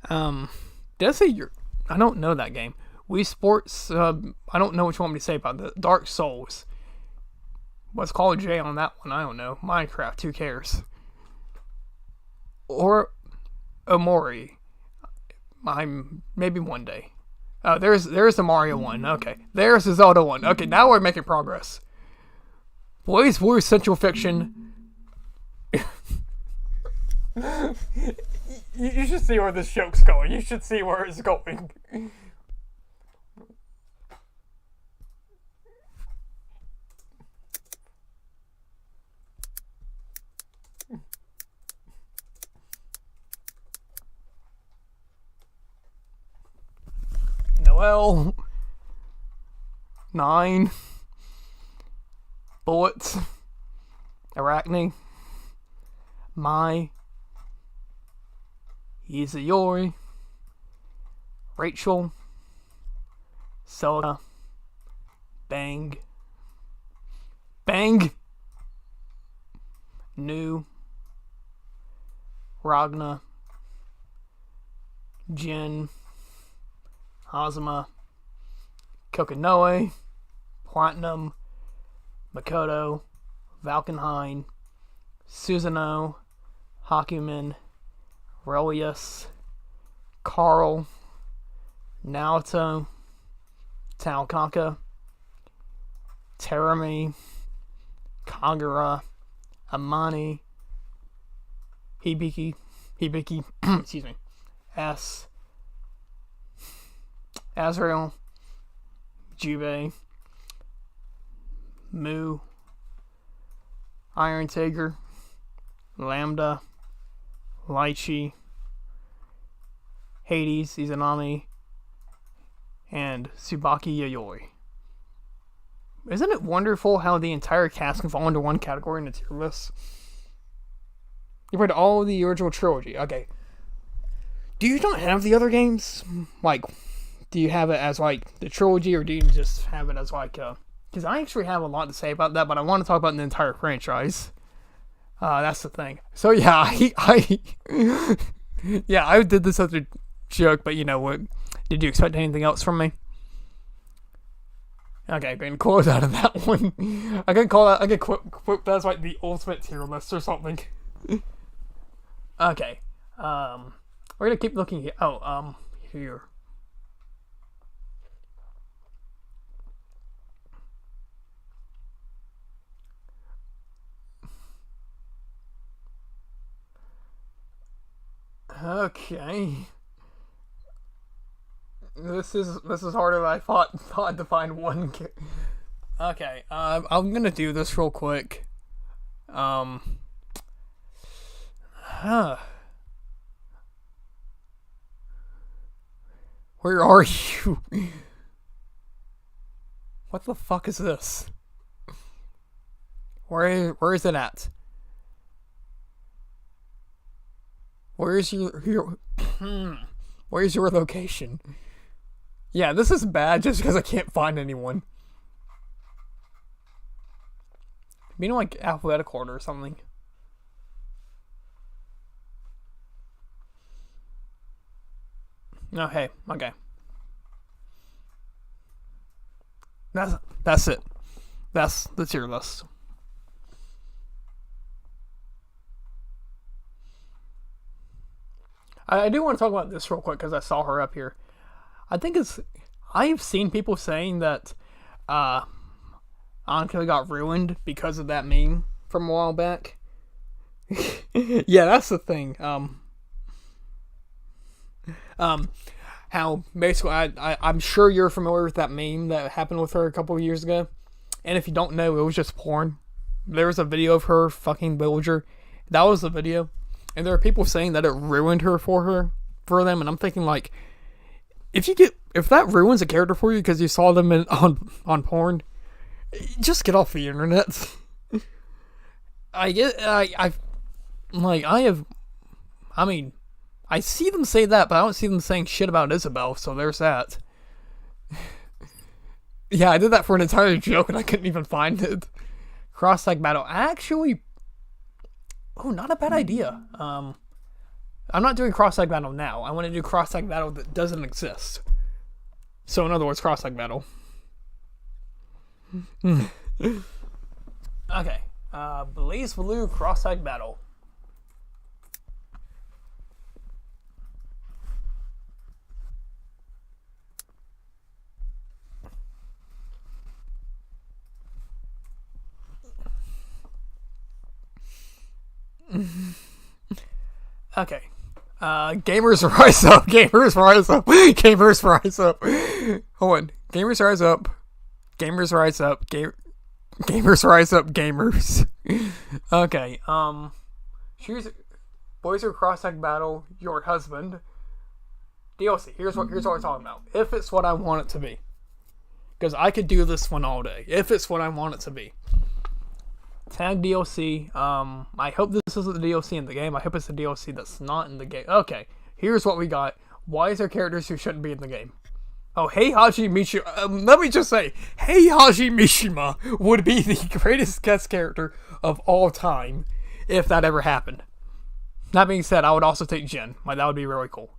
Did I say you're... I don't know that game. Wii Sports, I don't know what you want me to say about the Dark Souls. What's called J on that one? I don't know. Minecraft, who cares? Or Omori. Maybe one day. Oh, there's the Mario one. Okay. There's the Zelda one. Okay, now we're making progress. Blaze Blue Central Fiction. You should see where this joke's going. You should see where it's going. Noel. 9. Bullets. Arachne. Mai. Izayori. Rachel. Selda. Bang. Bang. New. Ragna. Jin. Hazama. Kokonoe. Platinum. Makoto. Valkenhayn. Susanoo. Hakumen. Relius. Carl. Naoto. Taokaka. Terami. Kagura. Amani. Hibiki. Excuse me. S. Azrael. Jubei. Mu. Iron Tiger. Lambda. Lychee. Hades, Izanami, and Tsubaki Yayoi. Isn't it wonderful how the entire cast can fall into one category in a tier list? You read all of the original trilogy. Okay. Do you not have the other games? Like, do you have it as, like, the trilogy, or do you just have it as, like, because I actually have a lot to say about that, but I want to talk about the entire franchise. That's the thing. So, yeah, yeah, I did this as a joke, but you know what? Did you expect anything else from me? Okay, I'm going to close out of that one. I can call that, I can quote that's like the ultimate tier list or something. Okay, we're going to keep looking here. Oh, here. Okay. This is harder than I thought to find one. Okay, I'm gonna do this real quick. Where are you? What the fuck is this? Where is it at? Where's your where's your location? Yeah, this is bad just because I can't find anyone. Maybe like alphabetical order or something. No, hey, okay. That's it. That's the tier list. I do want to talk about this real quick because I saw her up here. I've seen people saying that Anka got ruined because of that meme from a while back. Yeah, that's the thing. how basically I'm sure you're familiar with that meme that happened with her a couple of years ago. And if you don't know, it was just porn. There was a video of her fucking Villager. That was the video. And there are people saying that it ruined her for them. And I'm thinking, like, if that ruins a character for you because you saw them on porn, just get off the internet. I see them say that, but I don't see them saying shit about Isabel, so there's that. Yeah, I did that for an entire joke and I couldn't even find it. Cross-tag battle. Actually, not a bad idea. I'm not doing cross-tag battle now. I want to do cross-tag battle that doesn't exist. So in other words, cross-tag battle. Okay. BlazBlue cross-tag battle. Okay. Gamers rise up. Gamers rise up. Gamers rise up. Hold on. Gamers rise up. Gamers rise up. Gamers rise up. Gamers. Okay. Choose Boys Who Cross-Tag Battle Your Husband. DLC. Here's what we're talking about. If it's what I want it to be. Because I could do this one all day. If it's what I want it to be. Tag DLC. I hope this isn't the DLC in the game. I hope it's the DLC that's not in the game. Okay, here's what we got. Why is there characters who shouldn't be in the game? Oh, Heihachi Mishima. Let me just say, Heihachi Mishima would be the greatest guest character of all time if that ever happened. That being said, I would also take Jin. That would be really cool.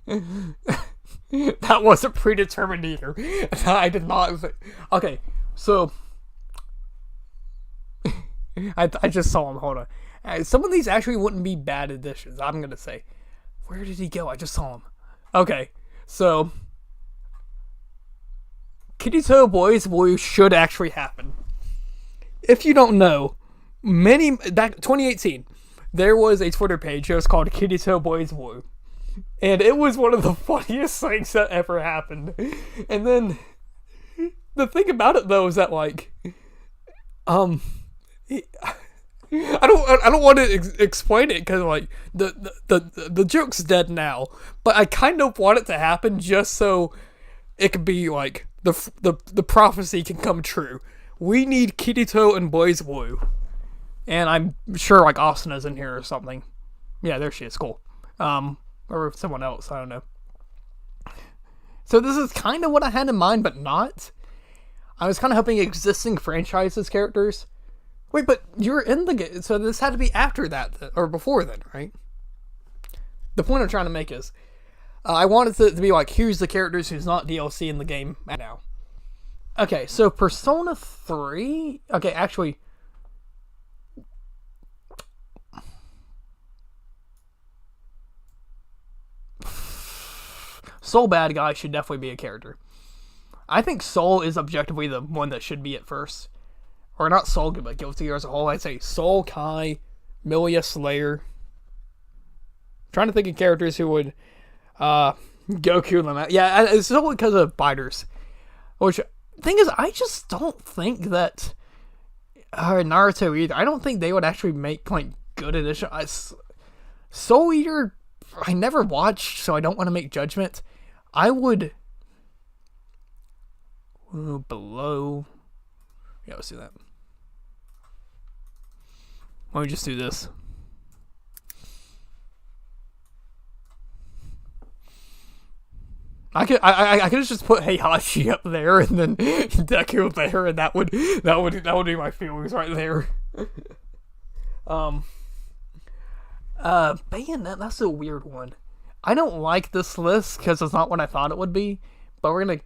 That wasn't predetermined either. I did not. Okay, so. I just saw him. Hold on. Some of these actually wouldn't be bad additions. I'm gonna say. Where did he go? I just saw him. Okay, so Kirito BlazBlue should actually happen. If you don't know, back 2018, there was a Twitter page that was called Kirito BlazBlue, and it was one of the funniest things that ever happened. And then the thing about it though is that I don't want to explain it because like the joke's dead now, but I kind of want it to happen just so it could be like the prophecy can come true. We need Kirito and BlazBlue, and I'm sure like Asuna in here or something. Yeah, there she is. Cool. Or someone else. I don't know. So this is kind of what I had in mind, but not. I was kind of hoping existing franchises characters. Wait, but you're in the game, so this had to be after that, or before then, right? The point I'm trying to make is, I wanted it to be like, here's the characters who's not DLC in the game now. Okay, so Persona 3? Okay, actually... Soul Bad Guy should definitely be a character. I think Soul is objectively the one that should be at first. Or not Soul, but Guilty Gear as a whole. I'd say Soul, Kai, Milia, Slayer. I'm trying to think of characters who would Goku them out. Yeah, it's only because of biters. Which, thing is, I just don't think that Naruto either. I don't think they would actually make like good edition. Soul Eater, I never watched, so I don't want to make judgment. I would below. Yeah, let's do that. Why don't we just do this? I could just put Heihachi up there and then Deku up there, and that would be my feelings right there. Bayonet, that's a weird one. I don't like this list because it's not what I thought it would be, but we're gonna.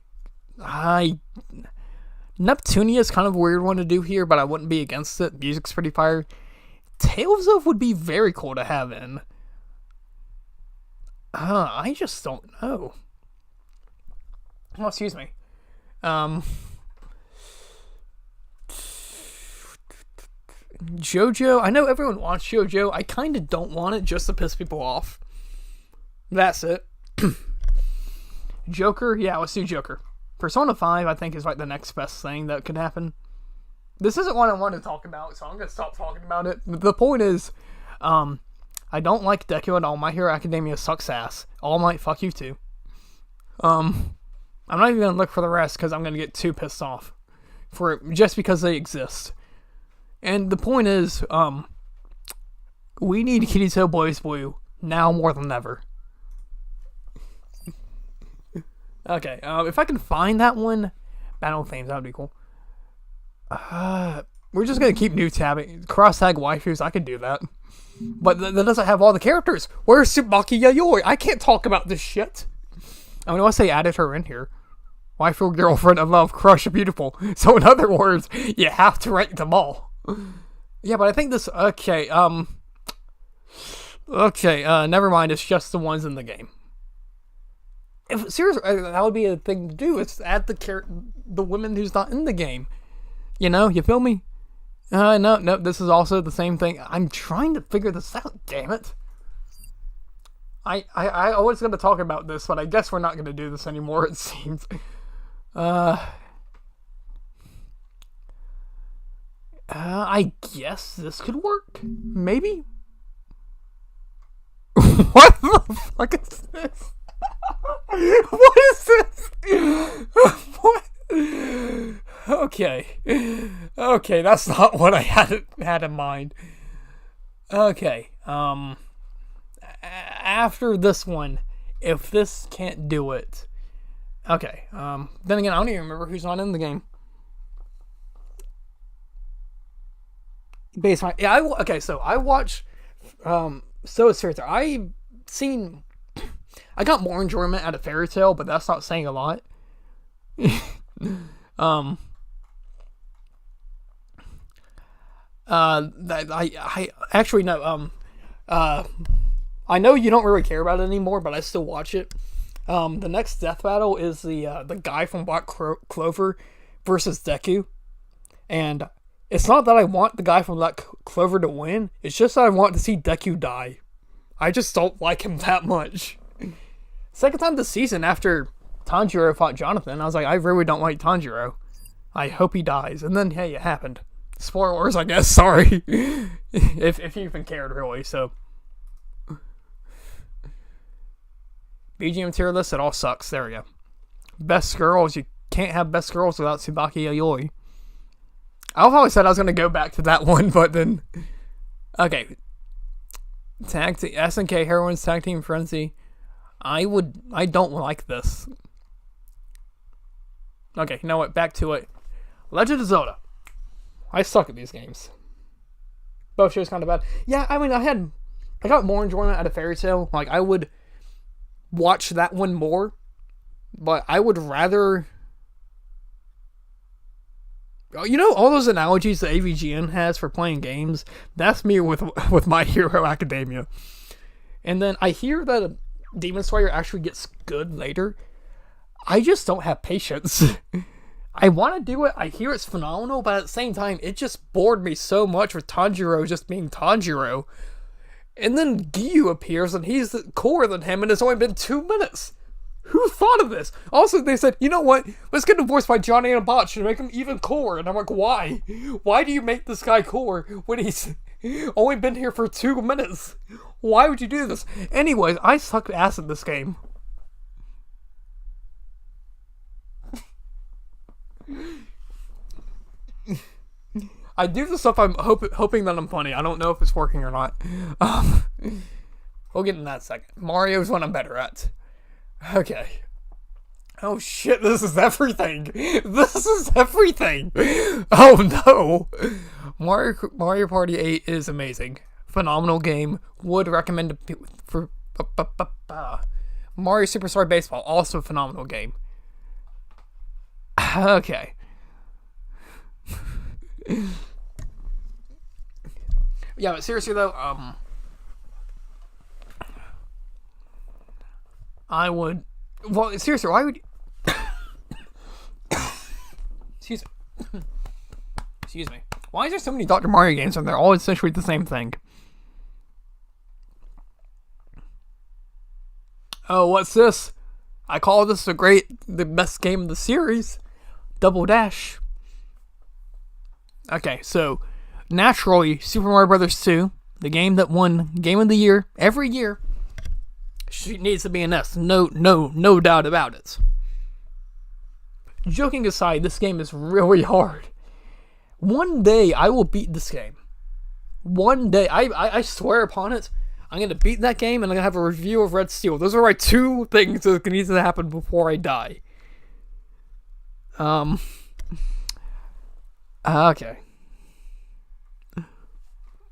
Neptunia is kind of a weird one to do here, but I wouldn't be against it. Music's pretty fire. Tales of would be very cool to have in. I just don't know. Oh, excuse me. JoJo. I know everyone wants JoJo. I kind of don't want it just to piss people off. That's it. Joker, yeah, let's do Joker. Persona 5, I think, is like the next best thing that could happen. This isn't what I want to talk about, so I'm going to stop talking about it. The point is, I don't like Deku at all. My Hero Academia sucks ass. All Might, fuck you too. I'm not even going to look for the rest because I'm going to get too pissed off for it just because they exist. And the point is, we need Kirito Blaze Blue now more than ever. Okay, if I can find that one, Battle of Themes, that would be cool. We're just gonna keep new tabbing. Cross-tag waifus, I could do that. But that doesn't have all the characters. Where's Tsubaki Yayoi? I can't talk about this shit. I mean, unless they added her in here. Waifu, girlfriend, of love, crush, beautiful. So in other words, you have to rank them all. Yeah, but I think this, okay, never mind, it's just the ones in the game. If seriously, that would be a thing to do. It's add the women who's not in the game. You know, you feel me? No, this is also the same thing. I'm trying to figure this out, damn it. I was going to talk about this, but I guess we're not going to do this anymore, it seems. I guess this could work. Maybe? What the fuck is this? What is this? What? Okay, that's not what I had in mind. Okay, after this one, if this can't do it, okay, then again, I don't even remember who's not in the game. So I watched, So it's Fairy Tail. I got more enjoyment out of Fairy Tail, but that's not saying a lot. I actually no. I know you don't really care about it anymore, but I still watch it. The next death battle is the guy from Black Clover versus Deku, and it's not that I want the guy from Black Clover to win. It's just that I want to see Deku die. I just don't like him that much. Second time this season after Tanjiro fought Jonathan, I was like, I really don't like Tanjiro. I hope he dies. And then, hey, it happened. Spoilers, I guess. Sorry. if you even cared, really. So, BGM tier list, it all sucks. There we go. Best girls. You can't have best girls without Tsubaki Yayoi. I've always said I was going to go back to that one, but then... Okay. SNK Heroines Tag Team Frenzy. I don't like this. Okay, you know what? Back to it. Legend of Zelda. I suck at these games. Both shows kind of bad. Yeah, I mean, I got more enjoyment out of Fairy Tail. Like, I would watch that one more, but I would rather... You know, all those analogies that AVGN has for playing games, that's me with My Hero Academia. And then I hear that Demon Slayer actually gets good later. I just don't have patience. I want to do it. I hear it's phenomenal, but at the same time, it just bored me so much with Tanjiro just being Tanjiro. And then Giyu appears, and he's cooler than him, and it's only been 2 minutes. Who thought of this? Also, they said, you know what? Let's get him voiced by Johnny and Botch to make him even cooler. And I'm like, why? Why do you make this guy cooler when he's only been here for 2 minutes? Why would you do this? Anyways, I suck ass at this game. I do the stuff I'm hoping that I'm funny. I don't know if it's working or not. We'll get in that second. Mario's one I'm better at. Okay. Oh shit, this is everything. This is everything. Oh no. Mario Party 8 is amazing. Phenomenal game. Would recommend it for Mario Superstar Baseball, also a phenomenal game. Okay. Yeah, but seriously though, I would... Well, seriously, why would... Excuse me. Excuse me. Why is there so many Dr. Mario games and they're all essentially the same thing? Oh, what's this? I call this the best game of the series. Double Dash. Okay, so naturally, Super Mario Brothers 2, the game that won Game of the Year every year, needs to be an S. No doubt about it. Joking aside, this game is really hard. One day I will beat this game. One day, I swear upon it, I'm gonna beat that game and I'm gonna have a review of Red Steel. Those are my two things that need to happen before I die. Okay.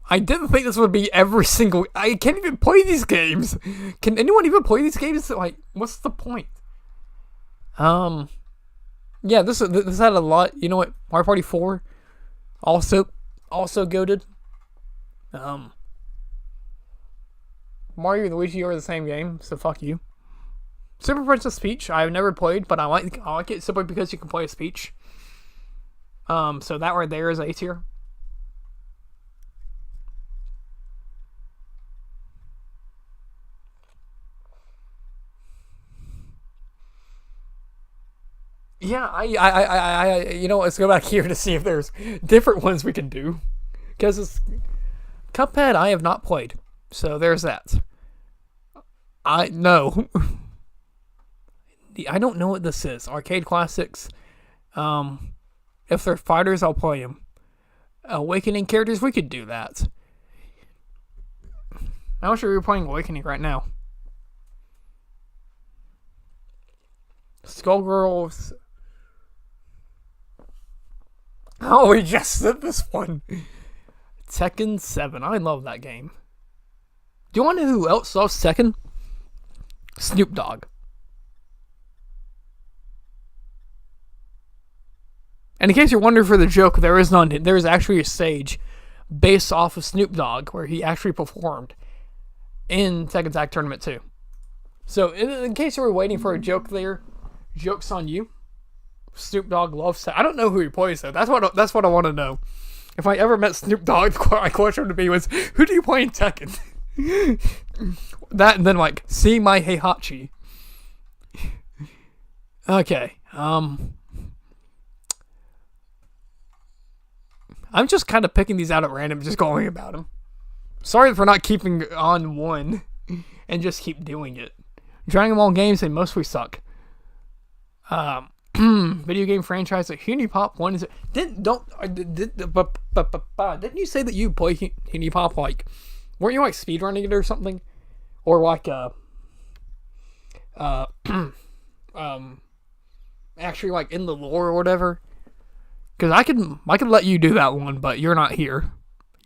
I didn't think this would be every single. I can't even play these games. Can anyone even play these games? Like, what's the point? Yeah, this had a lot. You know what? Mario Party 4, also goated. Mario and Luigi are the same game, so fuck you. Super Princess Peach, I've never played, but I like it simply because you can play as Peach. So that right there is A tier. Yeah, you know, let's go back here to see if there's different ones we can do. Because it's Cuphead, I have not played, so there's that. No. I don't know what this is. Arcade classics. If they're fighters, I'll play them. Awakening characters, we could do that. I wish we were playing Awakening right now. Skullgirls. Oh, we just did this one. Tekken 7. I love that game. Do you want to know who else loves Tekken? Snoop Dogg. And in case you're wondering for the joke, there is none. There is actually a stage based off of Snoop Dogg where he actually performed in Tekken Tag Tournament 2. So, in case you were waiting for a joke there, joke's on you. Snoop Dogg loves Tekken. I don't know who he plays though. That's what I want to know. If I ever met Snoop Dogg, my question to me was, who do you play in Tekken? That and then like, see my Heihachi. Okay, I'm just kind of picking these out at random, just going about them. Sorry for not keeping on one and just keep doing it. Dragon Ball games, they mostly suck. Video game franchise like Hunipop 1 is it? Didn't you say that you play Hunipop like? Weren't you like speedrunning it or something? Or like actually like in the lore or whatever? Because I can let you do that one, but you're not here.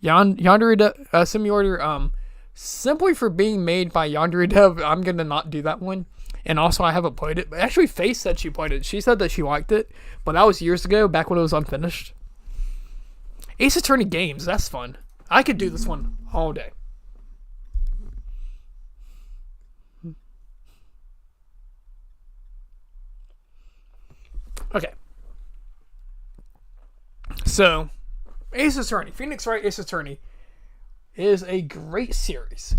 Yandere Simulator, simply for being made by Yandere Dev, I'm gonna not do that one. And also, I haven't played it. But actually, Faith said she played it. She said that she liked it, but that was years ago, back when it was unfinished. Ace Attorney games, that's fun. I could do this one all day. Okay. So, Ace Attorney, Phoenix Wright Ace Attorney, is a great series.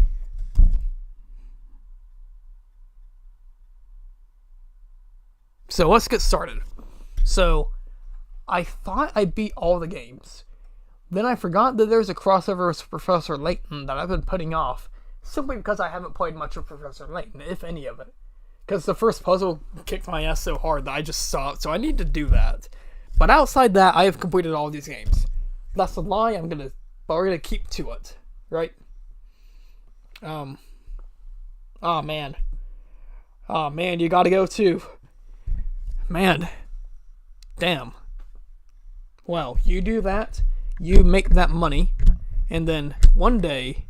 So let's get started. So, I thought I beat all the games. Then I forgot that there's a crossover with Professor Layton that I've been putting off, simply because I haven't played much of Professor Layton, if any of it. Because the first puzzle kicked my ass so hard that I just stopped, so I need to do that. But outside that, I have completed all these games. That's a lie, but we're gonna keep to it, right? Oh man, you gotta go too. Man, damn. Well, you do that, you make that money, and then one day,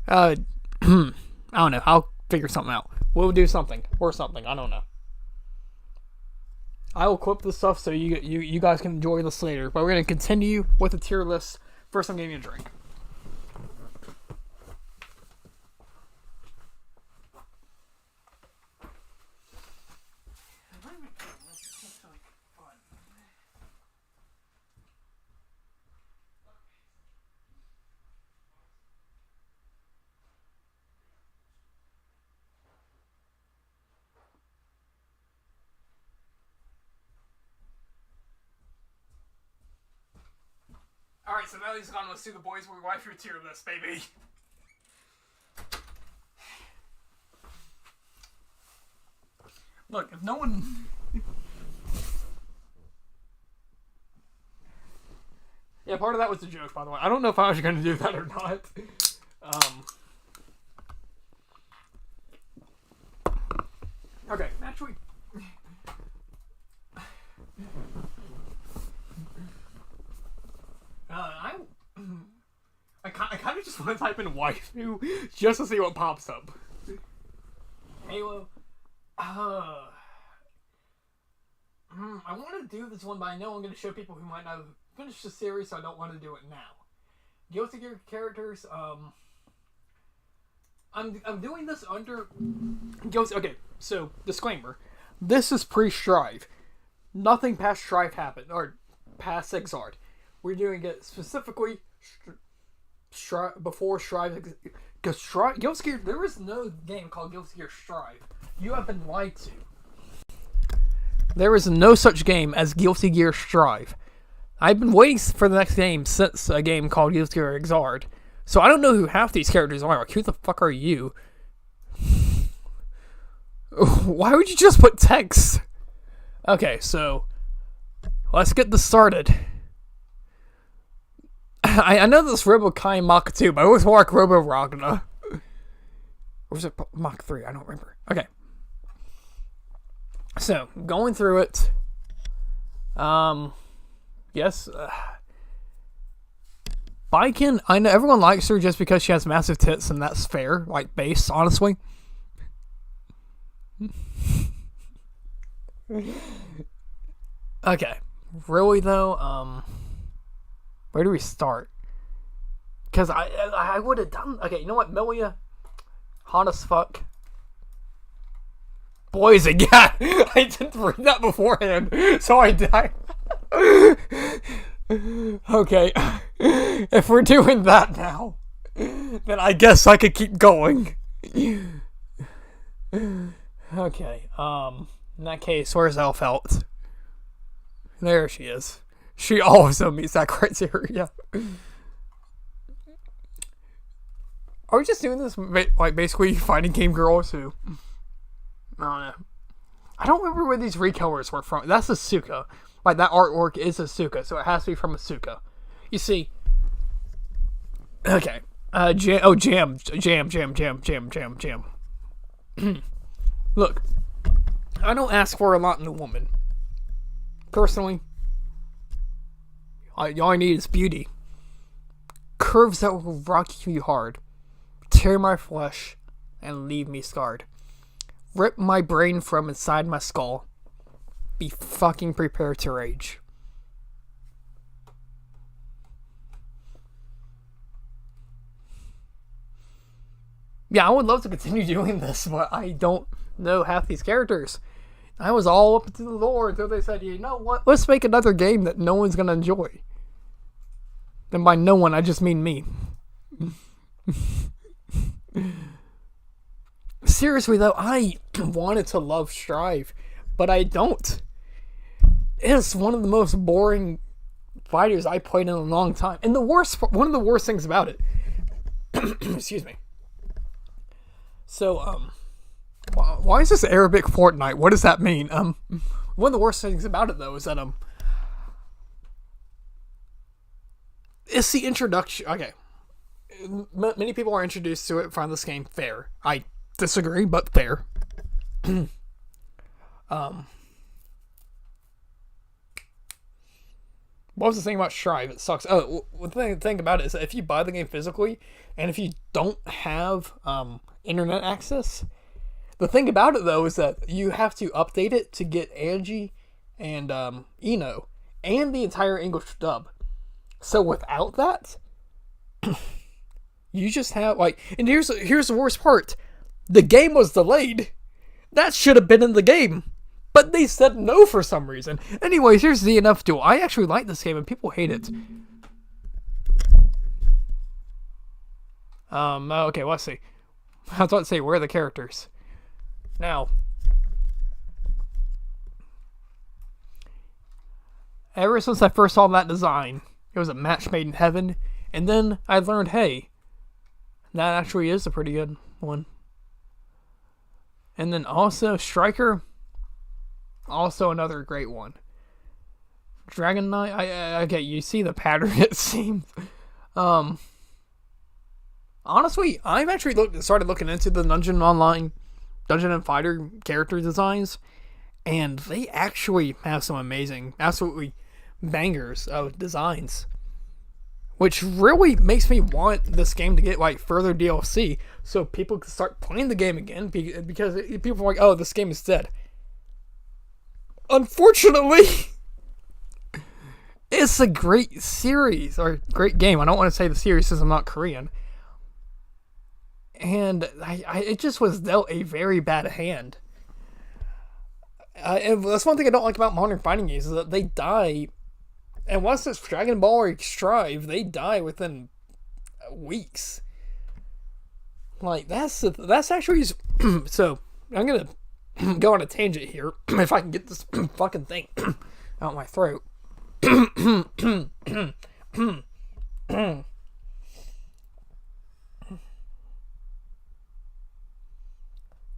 I don't know, I'll figure something out. We'll do something, or something, I don't know. I will clip this stuff so you guys can enjoy this later, but we're going to continue with the tier list. First, I'm getting a drink. Alright, so now he's gone. Let's do the boys we wife your tier list, baby. Look, if no one... Yeah, part of that was a joke, by the way. I don't know if I was going to do that or not. Okay, naturally... I kind of just want to type in waifu just to see what pops up. Halo. I want to do this one, but I know I'm going to show people who might not have finished the series, so I don't want to do it now. Guilty Gear characters. I'm doing this under Guilty. Okay, so disclaimer: this is pre-Strive. Nothing past Strive happened or past Exard. We're doing it specifically before Strive. Because Guilty Gear, there is no game called Guilty Gear Strive. You have been lied to. There is no such game as Guilty Gear Strive. I've been waiting for the next game since a game called Guilty Gear Exard. So I don't know who half these characters are. Like, who the fuck are you? Why would you just put text? Okay, so let's get this started. I know this Robo Kai Mach 2, but it was more like Robo Ragna. Or was it Mach 3? I don't remember. Okay. So, going through it. Yes. Baiken, I know everyone likes her just because she has massive tits, and that's fair. Like, base, honestly. Okay. Really, though, where do we start? Because I would have done... Okay, you know what? Milia? Hot as fuck. Poison, yeah! I didn't read that beforehand, so I died. Okay. If we're doing that now, then I guess I could keep going. Okay, in that case, where's Elphelt? There she is. She also meets that criteria. Are we just doing this, like, basically fighting game girls who... I don't know. I don't remember where these recolors were from. That's Asuka. Like, that artwork is Asuka, so it has to be from Asuka. You see... Okay. Jam. Look. I don't ask for a lot in a woman. Personally, all I need is beauty. Curves that will rock you hard. Tear my flesh and leave me scarred. Rip my brain from inside my skull. Be fucking prepared to rage. Yeah, I would love to continue doing this, but I don't know half these characters. I was all up to the lore until they said, you know what, let's make another game that no one's gonna enjoy. And by no one, I just mean me. Seriously though, I wanted to love Strive, but I don't. It's one of the most boring fighters I played in a long time. And one of the worst things about it, excuse me. So, why is this Arabic Fortnite? What does that mean? One of the worst things about it though is that, it's the introduction. Okay. Many people are introduced to it, find this game fair. I disagree, but fair. What was the thing about Strive? It sucks. Oh, the thing about it is that if you buy the game physically, and if you don't have internet access, the thing about it though is that you have to update it to get Angie and Eno and the entire English dub. So without that, you just have like, and here's the worst part: the game was delayed. That should have been in the game, but they said no for some reason. Anyways, here's the DNF Duel. I actually like this game, and people hate it. Okay, let's see. I was about to say, where are the characters? Now, ever since I first saw that design, It was a match made in heaven. And then I learned, hey, that actually is a pretty good one. And then also Striker, also another great one. Dragon Knight, okay, you see the pattern, it seems. Honestly, I've actually started looking into the Dungeon and Fighter character designs, and they actually have some amazing, absolutely bangers of designs, which really makes me want this game to get like further DLC so people can start playing the game again, because people are like, oh, this game is dead. Unfortunately, it's a great series, or great game. I don't want to say the series since I'm not Korean. And it just was dealt a very bad hand. And that's one thing I don't like about modern fighting games, is that they die. And once it's Dragon Ball or Strive, they die within weeks. Like, that's actually... So, I'm going to go on a tangent here, if I can get this fucking thing out my throat.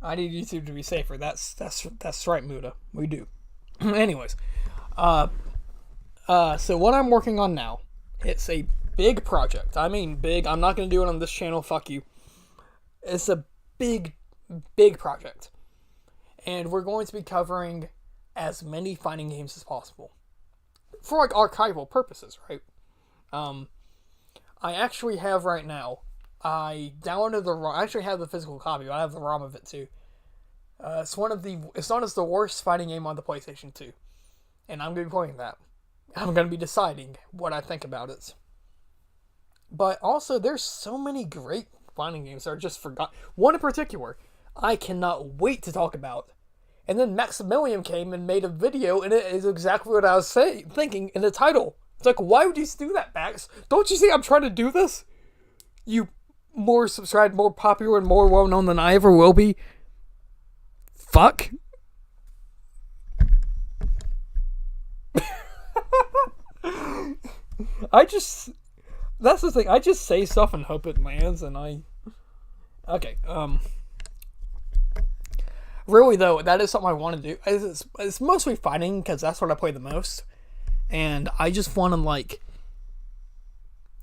I need YouTube to be safer. That's right, Muda. We do. Anyways, so what I'm working on now, it's a big project. I mean big. I'm not going to do it on this channel. Fuck you. It's a big project. And we're going to be covering as many fighting games as possible. For like archival purposes, right? I actually have right now, I downloaded I actually have the physical copy, but I have the ROM of it too. It's known as the worst fighting game on the PlayStation 2. And I'm going to be playing that. I'm going to be deciding what I think about it. But also, there's so many great fighting games that are just forgotten. One in particular, I cannot wait to talk about. And then Maximilian came and made a video, and it is exactly what I was thinking in the title. It's like, why would you do that, Max? Don't you see I'm trying to do this? You more subscribed, more popular, and more well-known than I ever will be. Fuck. That's the thing. I just say stuff and hope it lands, and okay, really though, that is something I want to do. It's mostly fighting, because that's what I play the most. And I just want to, like,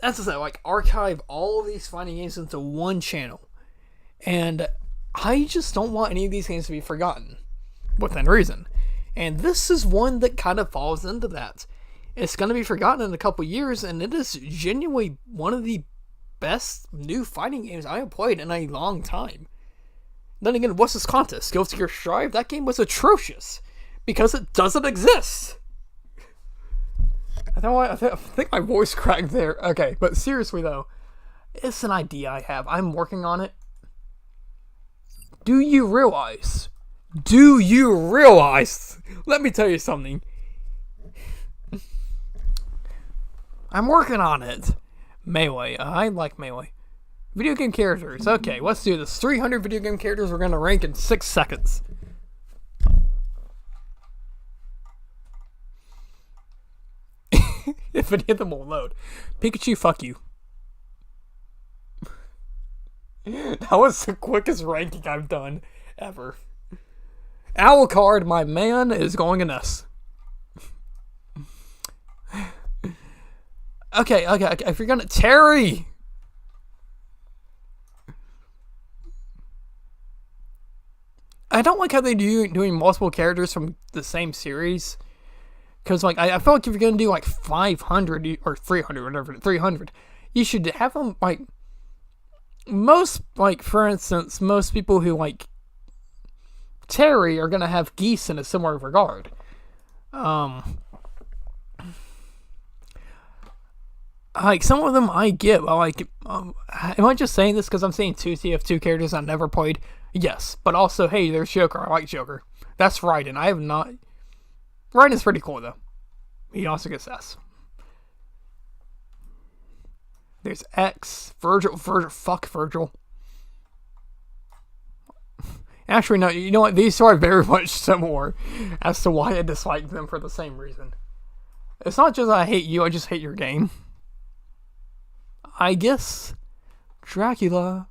that's to say, like, archive all of these fighting games into one channel. And I just don't want any of these games to be forgotten, within reason. And this is one that kind of falls into that. It's going to be forgotten in a couple years, and it is genuinely one of the best new fighting games I have played in a long time. Then again, what's this contest? Guilty Gear Strive? That game was atrocious, because it doesn't exist. I think my voice cracked there. Okay, but seriously though, it's an idea I have. I'm working on it. Do you realize? Let me tell you something. I'm working on it. Melee. I like Melee. Video game characters. Okay, let's do this. 300 video game characters we're going to rank in 6 seconds. If any of them will load. Pikachu, fuck you. That was the quickest ranking I've done ever. Alucard, my man, is going in us. Okay. If you're gonna... Terry! I don't like how they doing multiple characters from the same series. Because, like, I feel like if you're going to do, like, 500 or 300, whatever, 300, you should have them, like, for instance, most people who, like, Terry are going to have Geese in a similar regard. Like, some of them I get, like, am I just saying this because I'm saying 2 TF2 characters I never played? Yes, but also, hey, there's Joker. I like Joker. That's Raiden. I have not... Raiden's pretty cool, though. He also gets S. There's X. Virgil. Fuck Virgil. Actually, no. You know what? These two are very much similar as to why I dislike them for the same reason. It's not just I hate you. I just hate your game. I guess Dracula.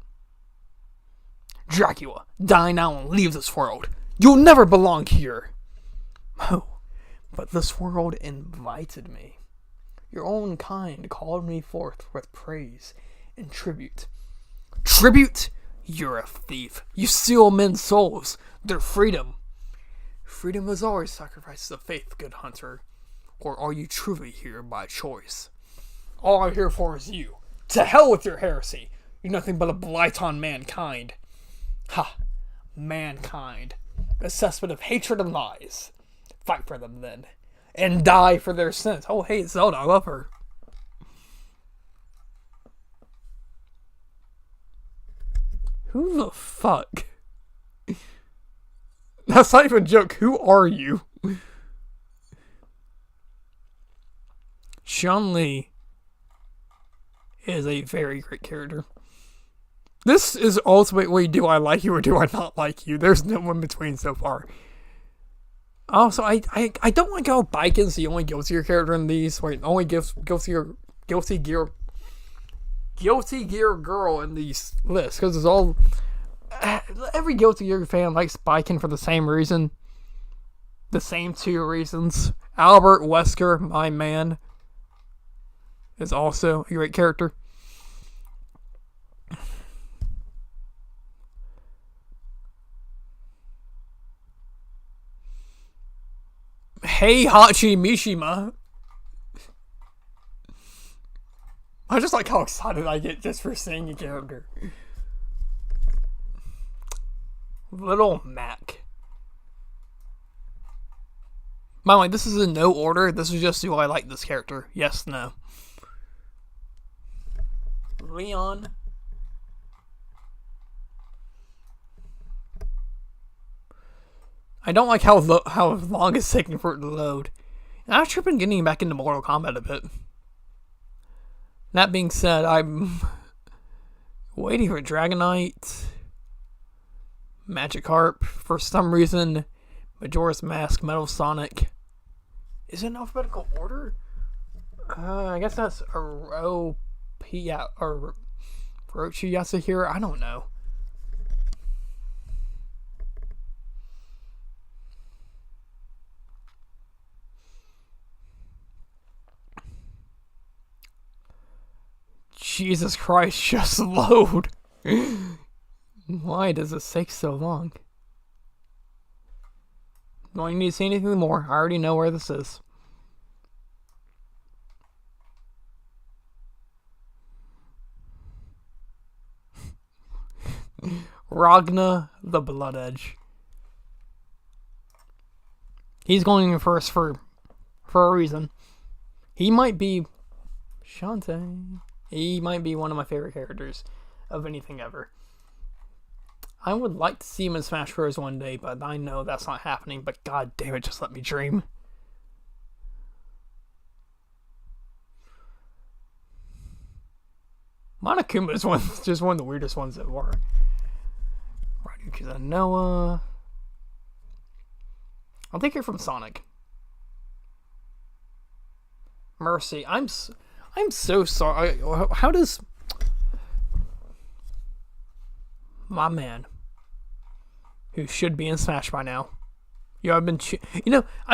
Dracula, die now and leave this world. You'll never belong here. Oh, but this world invited me. Your own kind called me forth with praise and tribute. Tribute? You're a thief. You steal men's souls, their freedom. Freedom is always sacrificed to faith, good hunter. Or are you truly here by choice? All I'm here for is you. To hell with your heresy. You're nothing but a blight on mankind. Ha! Mankind. Assessment of hatred and lies. Fight for them then. And die for their sins. Oh, hey, Zelda, I love her. Who the fuck? That's not even a joke. Who are you? Chun-Li is a very great character. This is ultimately, do I like you or do I not like you? There's no in between so far. Also, I don't like how Baiken's the only Guilty Gear character in these. Wait, only Guilty Gear girl in these lists. Because it's all... Every Guilty Gear fan likes Baiken for the same reason. The same two reasons. Albert Wesker, my man, is also a great character. Heihachi Mishima. I just like how excited I get just for seeing a character. Little Mac. By the way, this is in no order. This is just do I like this character. Yes, no. Leon. I don't like how long it's taking for it to load. And I've actually been getting back into Mortal Kombat a bit. That being said, I'm waiting for Dragonite, Magikarp. For some reason, Majora's Mask, Metal Sonic. Is it in alphabetical order? I guess that's Orochi Yasuhiro. I don't know. Jesus Christ, just load. Why does this take so long? Don't need to see anything more. I already know where this is. Ragna the Blood Edge. He's going in first for a reason. He might be Shantae. He might be one of my favorite characters of anything ever. I would like to see him in Smash Bros. One day, but I know that's not happening. But god damn it, just let me dream. Monokuma is just one of the weirdest ones that were. Raichu Noah. I think you're from Sonic. Mercy. I'm so sorry. How does my man, who should be in Smash by now, I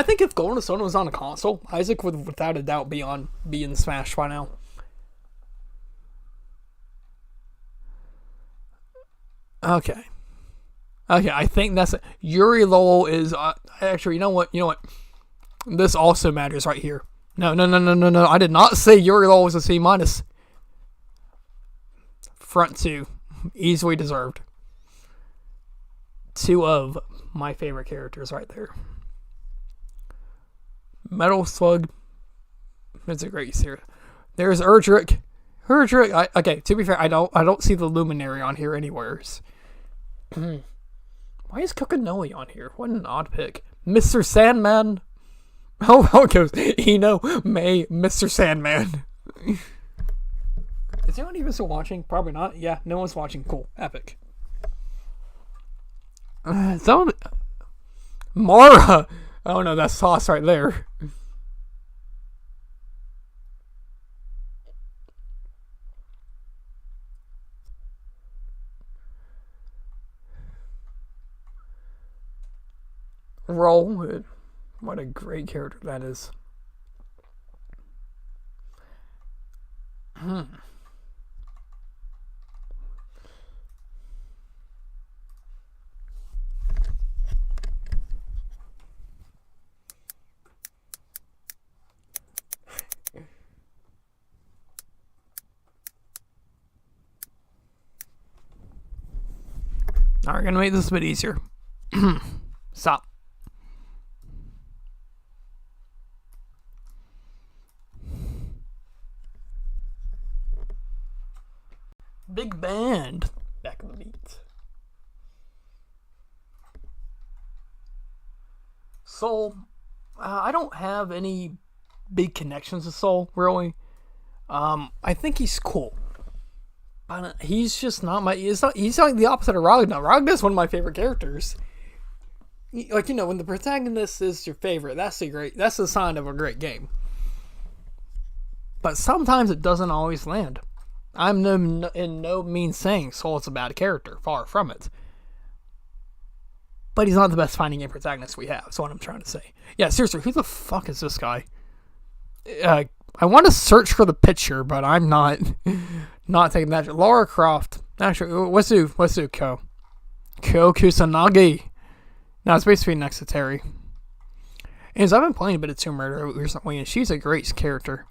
think if Golden Sun was on a console, Isaac would without a doubt be in Smash by now. Okay, I think that's it. Yuri Lowell is actually. You know what? This also matters right here. No. I did not say Yuri Lowell was a C-. Front two. Easily deserved. Two of my favorite characters right there. Metal Slug. It's a great series. There's Erdrick. Okay, to be fair, I don't see the Luminary on here anywhere. Why is Kokonoe on here? What an odd pick. Mr. Sandman. Oh, how it goes. May, Mr. Sandman. Is anyone even still watching? Probably not. Yeah, no one's watching. Cool. Epic. Mara! Oh no, that's sauce right there. role. What a great character that is. Now we're gonna make this a bit easier. Stop. Big band. Back of the beat. Soul. I don't have any big connections to Soul, really. I think he's cool. But he's just not my... He's like the opposite of Ragnar. Ragnar's one of my favorite characters. Like, you know, when the protagonist is your favorite, that's the sign of a great game. But sometimes it doesn't always land. I'm in no means saying Soul's a bad character. Far from it. But he's not the best fighting game protagonist we have. That's what I'm trying to say. Yeah, seriously, who the fuck is this guy? I want to search for the picture, but I'm not taking that. Lara Croft. Actually, let's do Ko Kusanagi. No, it's basically next to Terry. And I've been playing a bit of Tomb Raider recently, and she's a great character.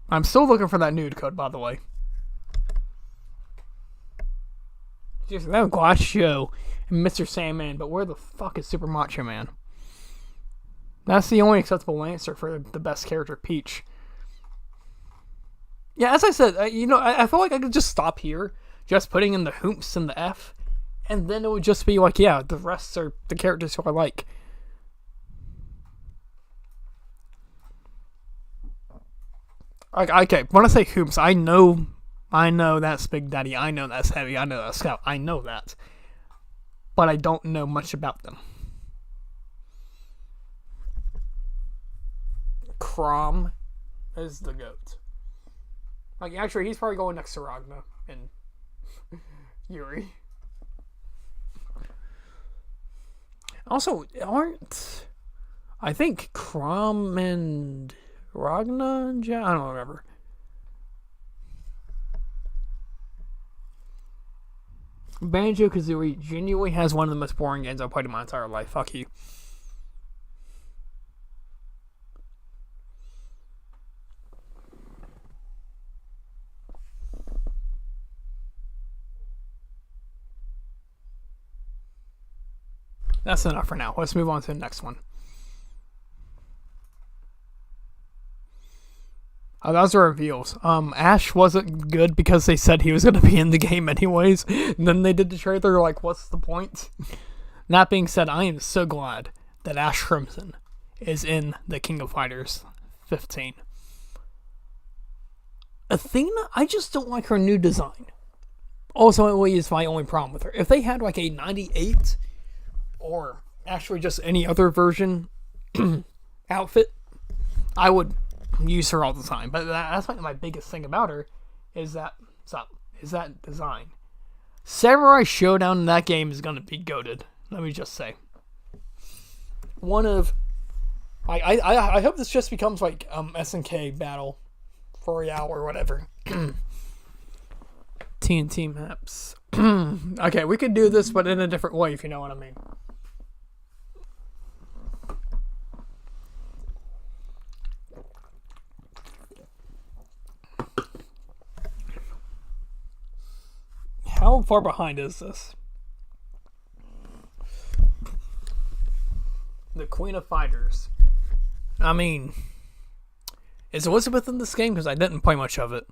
I'm still looking for that nude code, by the way. Just that Guacho and Mr. Sandman, but where the fuck is Super Macho Man? That's the only acceptable answer for the best character, Peach. Yeah, as I said, I feel like I could just stop here, just putting in the Hoomps and the F, and then it would just be like, yeah, the rest are the characters who I like. Okay, when I say Hoomps, I know that's Big Daddy, I know that's Heavy, I know that's Scout, I know that. But I don't know much about them. Chrom is the GOAT. Like, actually, he's probably going next to Ragnar and Yuri. Also, I think Chrom and Ragnar? I don't remember. Banjo-Kazooie genuinely has one of the most boring games I've played in my entire life. Fuck you. That's enough for now. Let's move on to the next one. Oh, that was the reveals. Ash wasn't good because they said he was going to be in the game anyways. And then they did the trailer, like, what's the point? That being said, I am so glad that Ash Crimson is in the King of Fighters 15. Athena, I just don't like her new design. Ultimately, is my only problem with her. If they had, like, a 98, or actually just any other version outfit, I would use her all the time. But that's like my biggest thing about her is that design. Samurai Showdown in that game is gonna be goated. Let me just say. One of I hope this just becomes like SNK Battle Royale or whatever. TNT maps. Okay, we could do this but in a different way if you know what I mean. How far behind is this? The Queen of Fighters. I mean, is Elizabeth in this game? Because I didn't play much of it.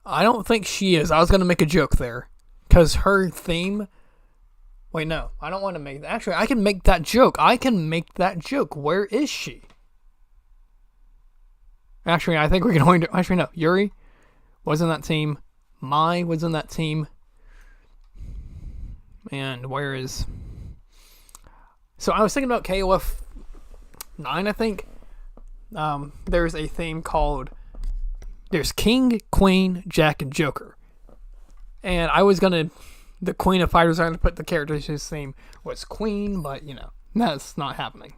I don't think she is. I was going to make a joke there. Because her theme... Wait, no. I don't want to make that. Actually, I can make that joke. Where is she? Actually, I think we can only do... Actually, no. Yuri was in that team. Mai was in that team. And where is... So I was thinking about KOF 9, I think. There's a theme called... There's King, Queen, Jack, and Joker. And I was gonna, the Queen of Fighters, I was gonna put the character's name was Queen, but you know, that's not happening.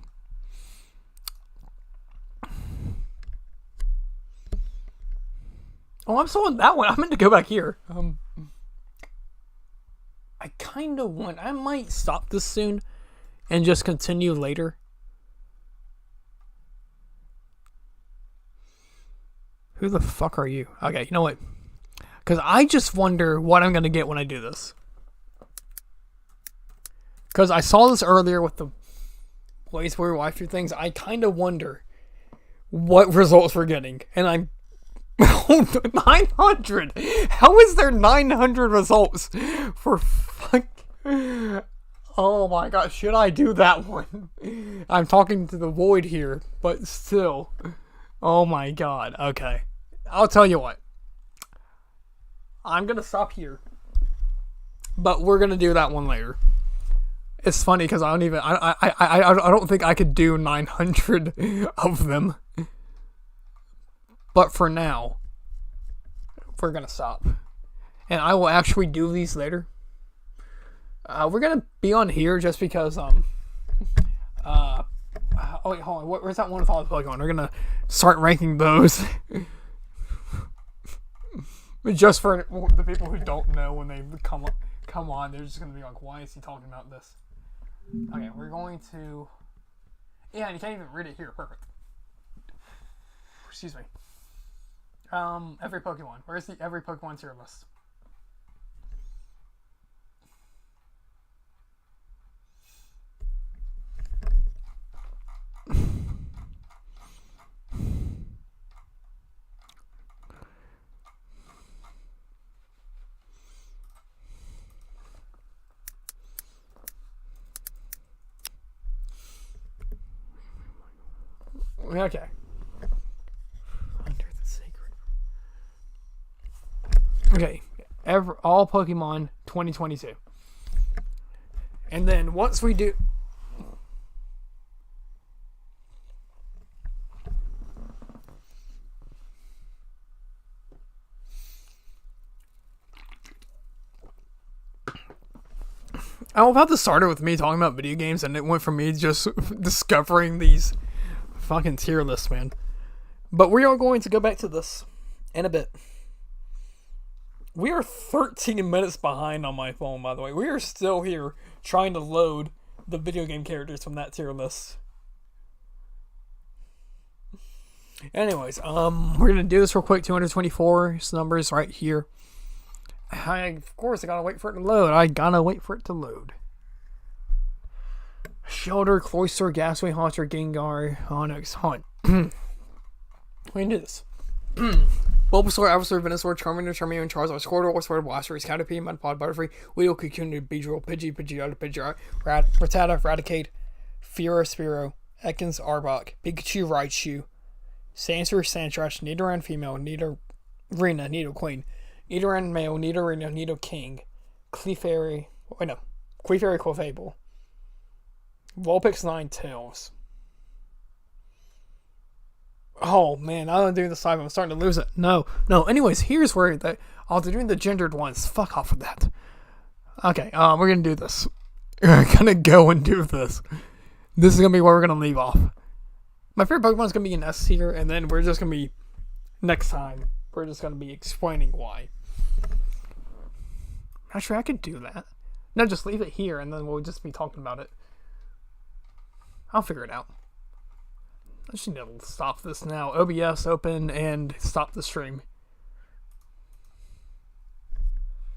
Oh, I'm still on that one. I meant to go back here. I kind of want, I might stop this soon and just continue later. Who the fuck are you? Okay, you know what? Because I just wonder what I'm going to get when I do this. Because I saw this earlier with the place where we watch through things. I kind of wonder what results we're getting. And I'm 900. How is there 900 results for fuck? Oh my god, should I do that one? I'm talking to the void here, but still. Oh my god. Okay. I'll tell you what. I'm gonna stop here. But we're gonna do that one later. It's funny because I don't think I could do 900 of them. But for now, we're gonna stop, and I will actually do these later. We're gonna be on here just because oh wait, hold on. Where's that one with all the Pokemon? We're gonna start ranking those. Just for the people who don't know, when they come on, they're just gonna be like, "Why is he talking about this?" Okay, we're going to. Yeah, and you can't even read it here. Perfect. Excuse me. Every Pokemon. Where's the every Pokemon tier list? Okay. Under the Sacred. Okay. All Pokemon 2022. And then once we do. I love how this started with me talking about video games and it went from me just discovering these fucking tier lists, man. But we are going to go back to this in a bit. We are 13 minutes behind on my phone, by the way. We are still here trying to load the video game characters from that tier list. Anyways, we're gonna do this real quick. 224 numbers right here. Of course, I gotta wait for it to load. Shelter, Cloyster, Gasway, Haunter, Gengar, Onyx, Hunt. We can do this. Bulbasaur, Ivysaur, Venusaur, Charmander, Charmeleon, Charizard, Squirtle, Whisper, Blastoise, Caterpie, Mudpod, Butterfree, Weedle, Cocoon, Beedrill, Pidgey, Pidgeotto, Pidgeot, Rattata, Raticate, Fearow, Spearow, Ekans, Arbok, Pikachu, Raichu, Sandshrew, Sandtrash, Nidoran female, Nidorina, Nidoqueen, Nidoran male, Nidorino, Nidoking, Clefairy, Clefable, Vulpix, Ninetales. Oh man, I'm doing this live. I'm starting to lose it. No. Anyways, here's where I'll be doing the gendered ones. Fuck off with that. Okay, we're gonna do this. We're gonna go and do this. This is gonna be where we're gonna leave off. My favorite Pokemon is gonna be an S tier, and then we're just gonna be next time. We're just gonna be explaining why. Actually, I could do that. No, just leave it here, and then we'll just be talking about it. I'll figure it out. I just need to stop this now. OBS open and stop the stream.